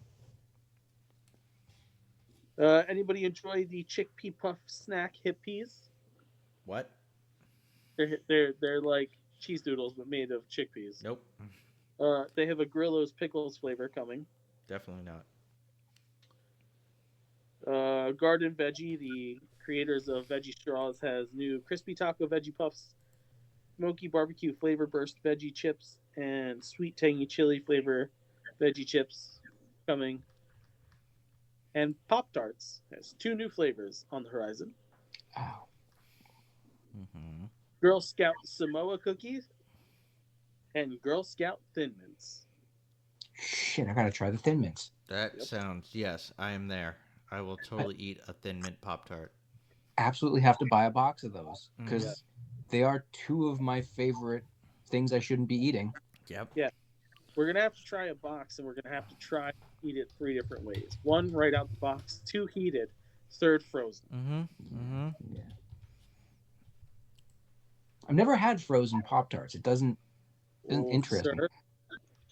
Anybody enjoy the chickpea puff snack hip peas? What? They're like cheese doodles but made of chickpeas. Nope. They have a Grillo's pickles flavor coming. Definitely not. Garden Veggie, the creators of Veggie Straws, has new crispy taco veggie puffs, smoky barbecue flavor burst veggie chips, and sweet tangy chili flavor veggie chips coming. And Pop Tarts has 2 new flavors on the horizon: Oh. Mm-hmm. Girl Scout Samoa cookies and Girl Scout Thin Mints. Shit, I got to try the Thin Mints. That Yep. sounds, yes, I am there. I will totally eat a Thin Mint Pop-Tart. Absolutely have to buy a box of those because Yeah. they are 2 of my favorite things I shouldn't be eating. Yep. Yeah. We're going to have to try a box, and we're going to have to try eat it 3 different ways. 1, right out the box. 2, heated. 3rd, frozen. Mm-hmm. Mm-hmm. Yeah. I've never had frozen Pop-Tarts. It doesn't interest me. Sir,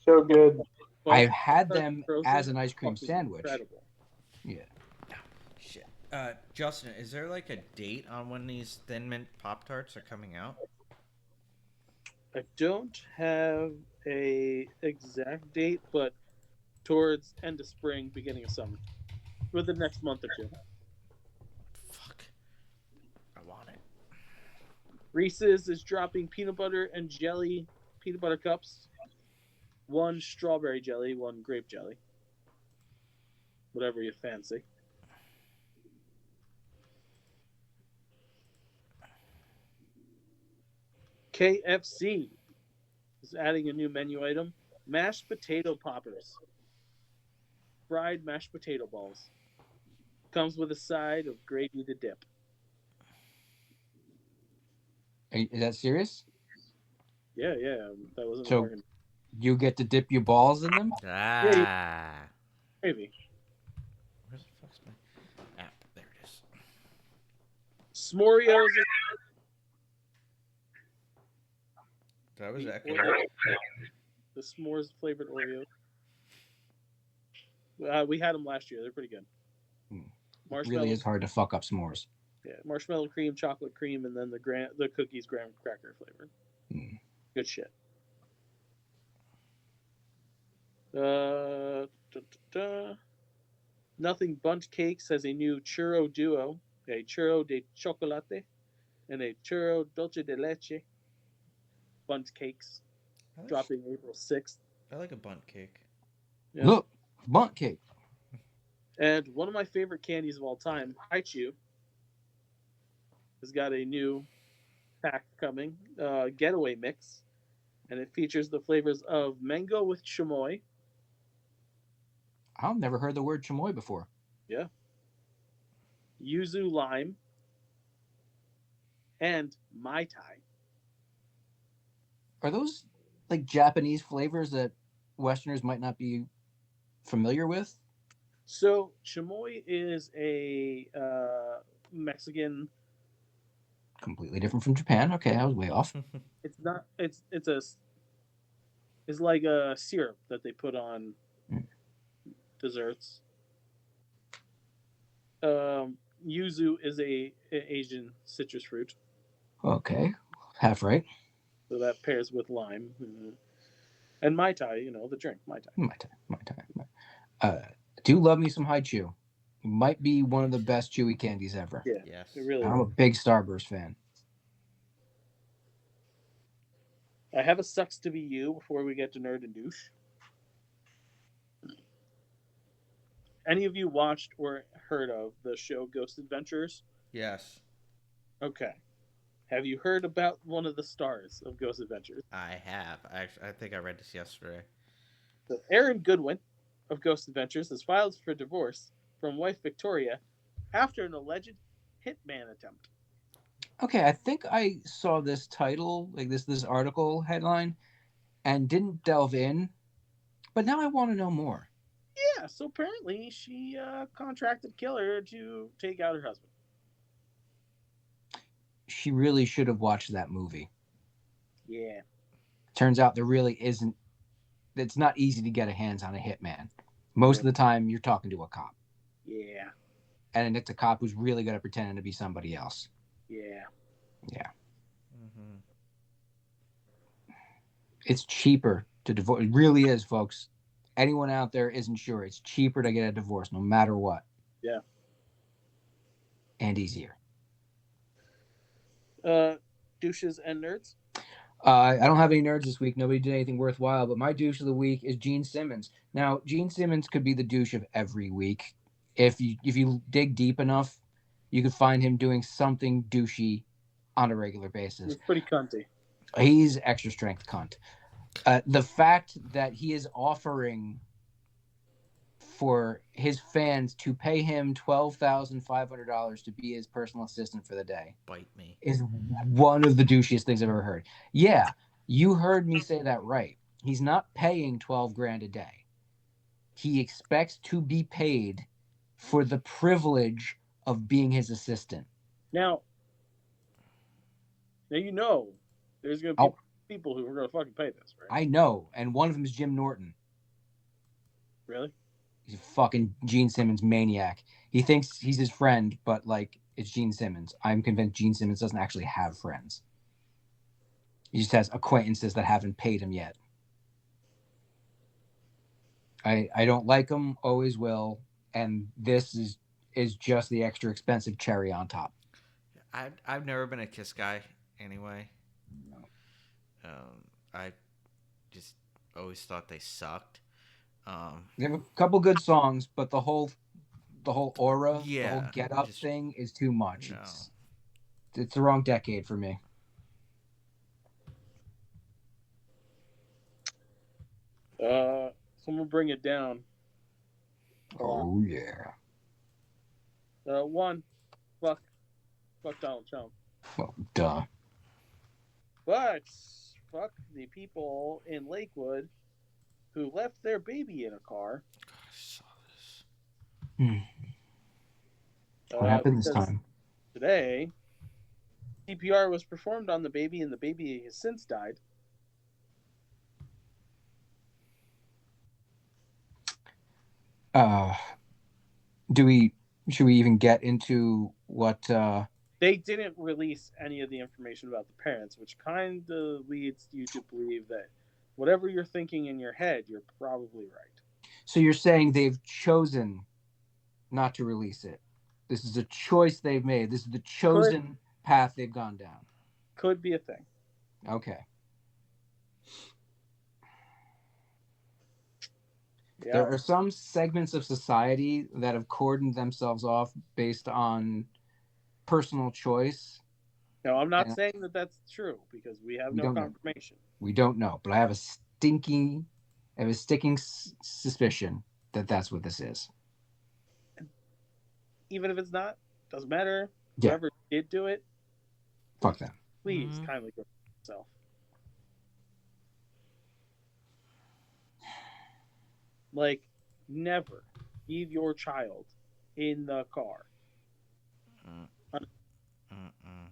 So good. I've had them frozen as an ice cream puff is sandwich. incredible. Yeah. Shit. Justin, is there like a date on when these Thin Mint Pop-Tarts are coming out? I don't have a exact date, but towards end of spring, beginning of summer, for the next month or 2. Fuck. I want it. Reese's is dropping peanut butter and jelly peanut butter cups. 1 strawberry jelly, 1 grape jelly. Whatever you fancy. KFC is adding a new menu item: mashed potato poppers. Fried mashed potato balls. Comes with a side of gravy to dip. Is that serious? Yeah, that wasn't So- a bargain. You get to dip your balls in them? Ah. Maybe. Where the fuck's my app? There it is. S'moreos. That was The echoing. The s'mores flavored Oreos. We had them last year. They're pretty good. It Marshmallow, really is hard to fuck up s'mores. yeah, marshmallow cream, chocolate cream, and then the cookies graham cracker flavored. Mm. Good shit. Da, da. Nothing Bundt Cakes has a new churro duo, a churro de chocolate and a churro dulce de leche. Bundt Cakes dropping April 6th. I like a bunt cake. Yeah. Look, bunt cake. And one of my favorite candies of all time, Haichu, has got a new pack coming, Getaway Mix, and it features the flavors of mango with chamoy. I've never heard the word chamoy before. Yeah. Yuzu lime and Mai Tai. Are those like Japanese flavors that Westerners might not be familiar with? So chamoy is a Mexican. Completely different from Japan. Okay, I was way off. It's not. It's like a syrup that they put on desserts. Yuzu is a Asian citrus fruit, Okay, half right. so that pairs with lime. And Mai Tai, the drink Mai Tai. My time. Do love me some Haichu. Might be one of the best chewy candies ever. Yeah, Yes. it really I'm a is. big Starburst fan. I have a sucks to be you before we get to nerd and douche. Any of you watched or heard of the show Ghost Adventures? Yes. Okay. Have you heard about one of the stars of Ghost Adventures? I have. I think I read this yesterday. So Aaron Goodwin of Ghost Adventures has filed for divorce from wife Victoria after an alleged hitman attempt. Okay, I think I saw this title, like this article headline, and didn't delve in, but now I want to know more. Yeah, so apparently she contracted killer to take out her husband. She really should have watched that movie. Yeah. Turns out there really isn't. It's not easy to get a hands on a hitman. Most of the time, you're talking to a cop, Yeah. and it's a cop who's really good at pretending to be somebody else. Yeah. Yeah, Mm-hmm. it's cheaper to divorce. It really is, folks. Anyone out there isn't sure. It's cheaper to get a divorce, no matter what. Yeah. And easier. Douches and nerds. I don't have any nerds this week. Nobody did anything worthwhile, but my douche of the week is Gene Simmons. Now, Gene Simmons could be the douche of every week. If you dig deep enough, you could find him doing something douchey on a regular basis. It's pretty cunty. He's extra strength cunt. The fact that he is offering for his fans to pay him $12,500 to be his personal assistant for the day Bite me. is one of the douchiest things I've ever heard. Yeah, you heard me say that right. He's not paying 12 grand a day. He expects to be paid for the privilege of being his assistant. Now there's going to be people who are going to fucking pay this, right? I know, and one of them is Jim Norton. Really? He's a fucking Gene Simmons maniac. He thinks he's his friend, but it's Gene Simmons. I'm convinced Gene Simmons doesn't actually have friends. He just has acquaintances that haven't paid him yet. I don't like him, always will, and this is just the extra expensive cherry on top. I've never been a Kiss guy anyway. I just always thought they sucked. They have a couple good songs, but the whole aura, the Yeah, whole get up just- thing is too much. No. It's the wrong decade for me. Someone bring it down. Oh yeah. One, fuck Donald Trump. Well, duh. But fuck the people in Lakewood who left their baby in a car. God, I saw this. What happened this because time? Today, CPR was performed on the baby, and the baby has since died. Do we? Should we even get into what? They didn't release any of the information about the parents, which kind of leads you to believe that whatever you're thinking in your head, you're probably right. So you're saying they've chosen not to release it. This is a choice they've made. This is the chosen path they've gone down. Could be a thing. Okay. Yeah. There are some segments of society that have cordoned themselves off based on personal choice. No, I'm not And saying that that's true because we have We no don't know. confirmation. we don't know, but I have a sticking suspicion that that's what this is. Even if it's not, doesn't matter. Yeah. Whoever did do it, Fuck them. please Mhm. kindly go yourself. Like, never leave your child in the car. Mm-mm.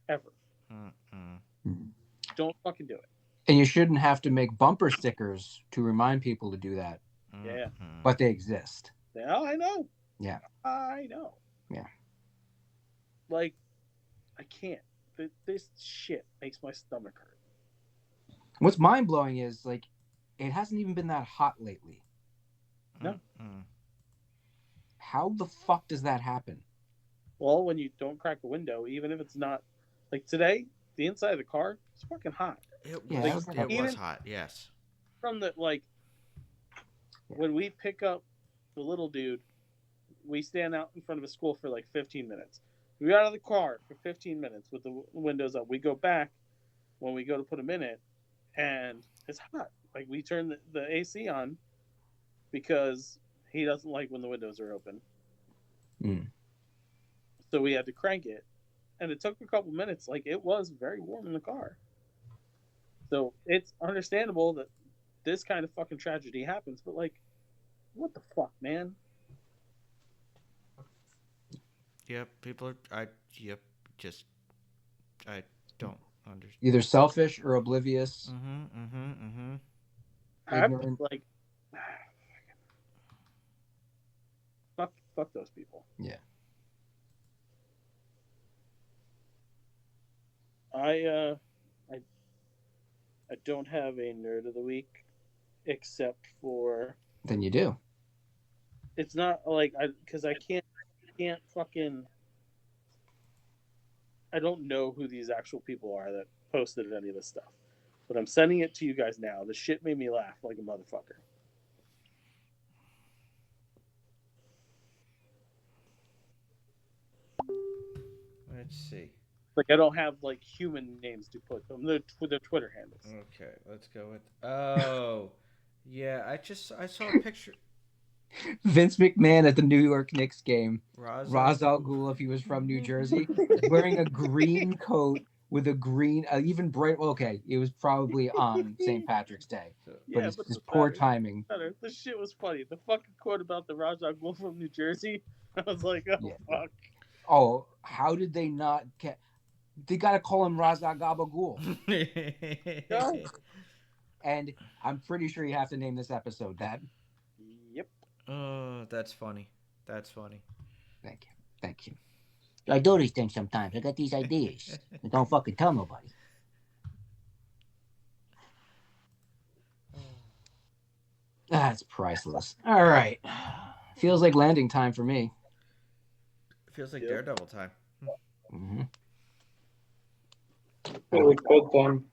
Ever. Mm-mm. Don't fucking do it. And you shouldn't have to make bumper stickers to remind people to do that, Yeah. but they exist. Yeah, I know. Yeah. I know. Yeah. Like, I can't. This shit makes my stomach hurt. What's mind blowing is like it hasn't even been that hot lately. No. How the fuck does that happen? Well, when you don't crack a window, even if it's not like today, the inside of the car is fucking hot. It Yeah, was, it was it was even- hot, yes. From the when we pick up the little dude, we stand out in front of a school for like 15 minutes. We got out of the car for 15 minutes with the windows up. We go back when we go to put him in it, and it's hot. Like we turn the AC on because he doesn't like when the windows are open. Mm. So we had to crank it, and it took a couple minutes. Like it was very warm in the car. So it's understandable that this kind of fucking tragedy happens, but like, what the fuck, man? Yep, people are. I don't understand. Either selfish or oblivious. Ignorant. Like, fuck those people. Yeah. I don't have a nerd of the week, except for Then you do. it's not like because I can't fucking. I don't know who these actual people are that posted any of this stuff, but I'm sending it to you guys now. The shit made me laugh like a motherfucker. Let's see. Like I don't have like human names to put them. Their Twitter handles. Okay, let's go with. Oh, yeah. I saw a picture. Vince McMahon at the New York Knicks game. Raas Al Ghul, if he was from New Jersey, wearing a green coat with a green, even bright. Okay, it was probably on St. Patrick's Day, but it's just poor timing. This shit was funny. The fucking quote about the Raj Al Ghul from New Jersey. I was like, oh Yeah. fuck. Oh, how did they not get? They got to call him Raza Gabaghul. No. And I'm pretty sure you have to name this episode that. Yep. Oh, that's funny. That's funny. Thank you. Thank you. I do these things sometimes. I got these ideas. I don't fucking tell nobody. That's priceless. All right. Feels like landing time for me. Feels like Yep. Daredevil time. Mm-hmm. Really good then.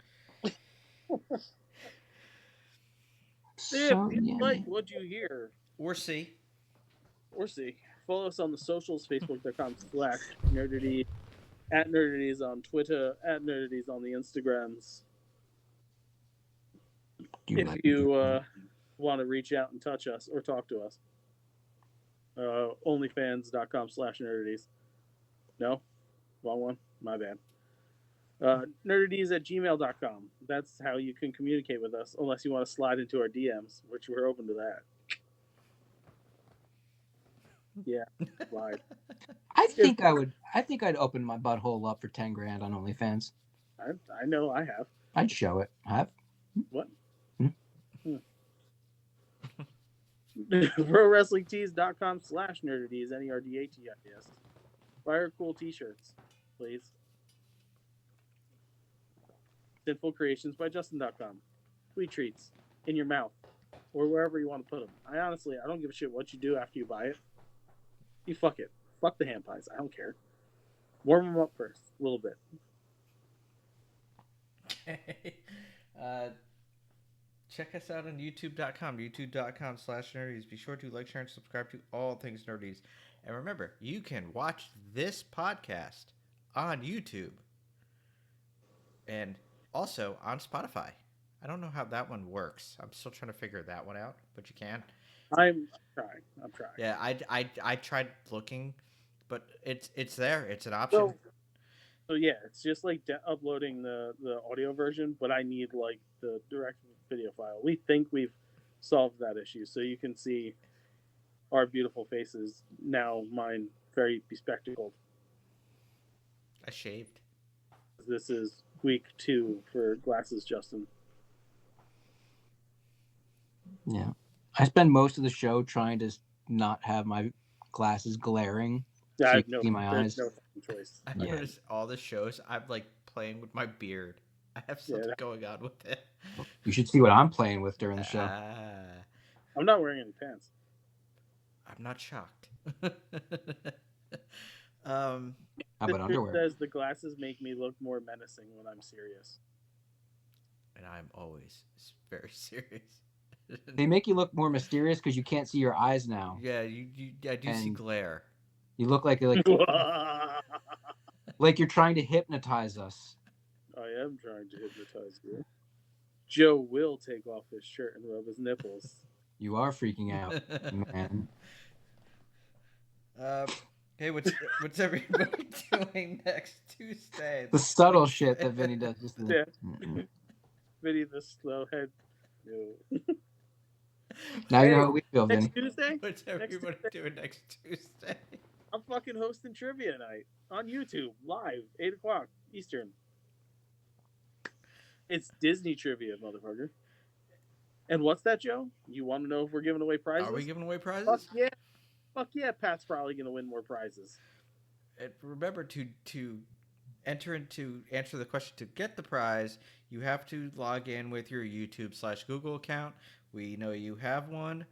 So, If you yeah. like what you hear Or see. or see, follow us on the socials, facebook.com/nerdities, @nerdities on Twitter, @nerdities on the Instagrams. If you want to reach out and touch us or talk to us, onlyfans.com/nerdities. No? Wrong one? My bad. Nerdities@gmail.com. That's how you can communicate with us, unless you want to slide into our DMs, which we're open to that. Yeah, lied. I think I'd open my butthole up for 10 grand on OnlyFans. I know I have. I'd show it. Have? What? Hmm? ProWrestlingTees.com/nerdities, NERDHEIS. Buy our cool t-shirts, please. Sinful Creations by Justin.com. Sweet treats in your mouth or wherever you want to put them. I don't give a shit what you do after you buy it. You fuck it. Fuck the hand pies. I don't care. Warm them up first, a little bit. Check us out on youtube.com, youtube.com/nerdies. Be sure to like, share, and subscribe to all things nerdies. And remember, you can watch this podcast on YouTube and also on Spotify. I don't know how that one works. I'm still trying to figure that one out, but you can. I'm trying. Yeah, I tried looking, but it's there. It's an option. So yeah, it's just like uploading the audio version, but I need like the direct video file. We think we've solved that issue, so you can see our beautiful faces. Now mine very bespectacled. I shaved. This is week 2 for glasses, Justin. Yeah. I spend most of the show trying to not have my glasses glaring. Yeah, So I you have can see my eyes. no fucking choice. I noticed all the shows I'm like playing with my beard. I have something going on with it. You should see what I'm playing with during the show. I'm not wearing any pants. I'm not shocked. How about underwear? Says the glasses make me look more menacing when I'm serious. And I'm always very serious. They make you look more mysterious because you can't see your eyes now. Yeah, I do see glare. You look like you're trying to hypnotize us. I am trying to hypnotize you. Joe will take off his shirt and rub his nipples. You are freaking out, man. Hey, what's everybody doing next Tuesday? The subtle shit that Vinny does. Just Yeah. Vinny the slow head. No. Now you know how we feel, Vinny. Next Tuesday? What's everybody doing next Tuesday? I'm fucking hosting trivia night on YouTube, live, 8 o'clock Eastern. It's Disney trivia, motherfucker. And what's that, Joe? You want to know if we're giving away prizes? Are we giving away prizes? Fuck yeah, Pat's probably going to win more prizes. And remember to answer the question to get the prize, you have to log in with your YouTube/Google account. We know you have one.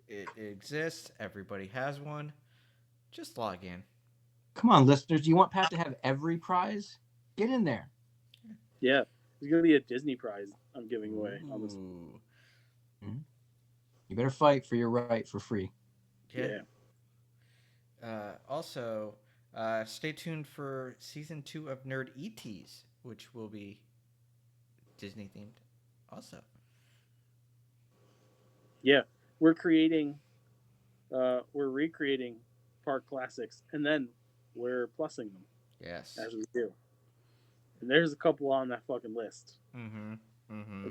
It exists. Everybody has one. Just log in. Come on, listeners. Do you want Pat to have every prize? Get in there. Yeah. There's going to be a Disney prize I'm giving away on this. Mm-hmm. You better fight for your right for free. Yeah. Also, stay tuned for season 2 of Nerd ETs, which will be Disney themed also. Yeah. We're recreating park classics, and then we're plussing them. Yes. As we do. And there's a couple on that fucking list. Mm-hmm. Mm-hmm.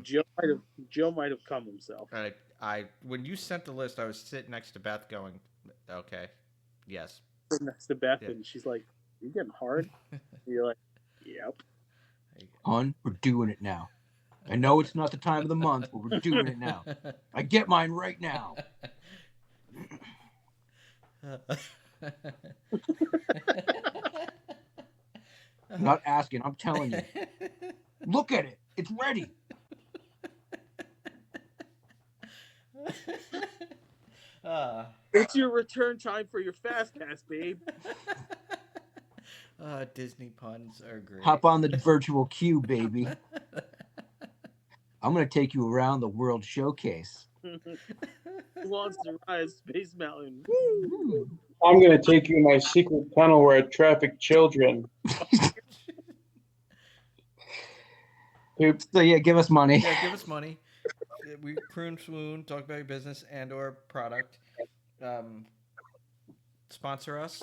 Joe might have come himself. I when you sent the list, I was sitting next to Beth going, okay, yes. Sitting next to Beth, and she's like, "You getting hard?" And you're like, "Yep." Hon, we're doing it now. I know it's not the time of the month, but we're doing it now. I get mine right now. I'm not asking, I'm telling you. Look at it. It's ready. It's your return time for your fast pass, babe. Disney puns are great. Hop on the virtual queue, baby. I'm going to take you around the World Showcase. Who wants to ride Space Mountain? Woo! I'm going to take you in my secret tunnel where I traffic children. So yeah, give us money. Yeah, give us money. We croon, swoon, talk about your business and or product. Sponsor us.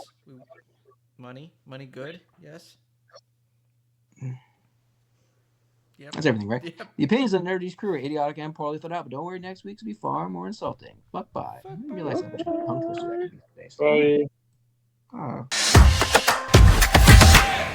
Money good. Yes. Yep. That's everything, right? Yep. The opinions of the Nerdy's crew are idiotic and poorly thought out, but don't worry, next week's will be far more insulting. Fuck bye. I didn't realize how much tongue twister I could be today. Bye. Oh.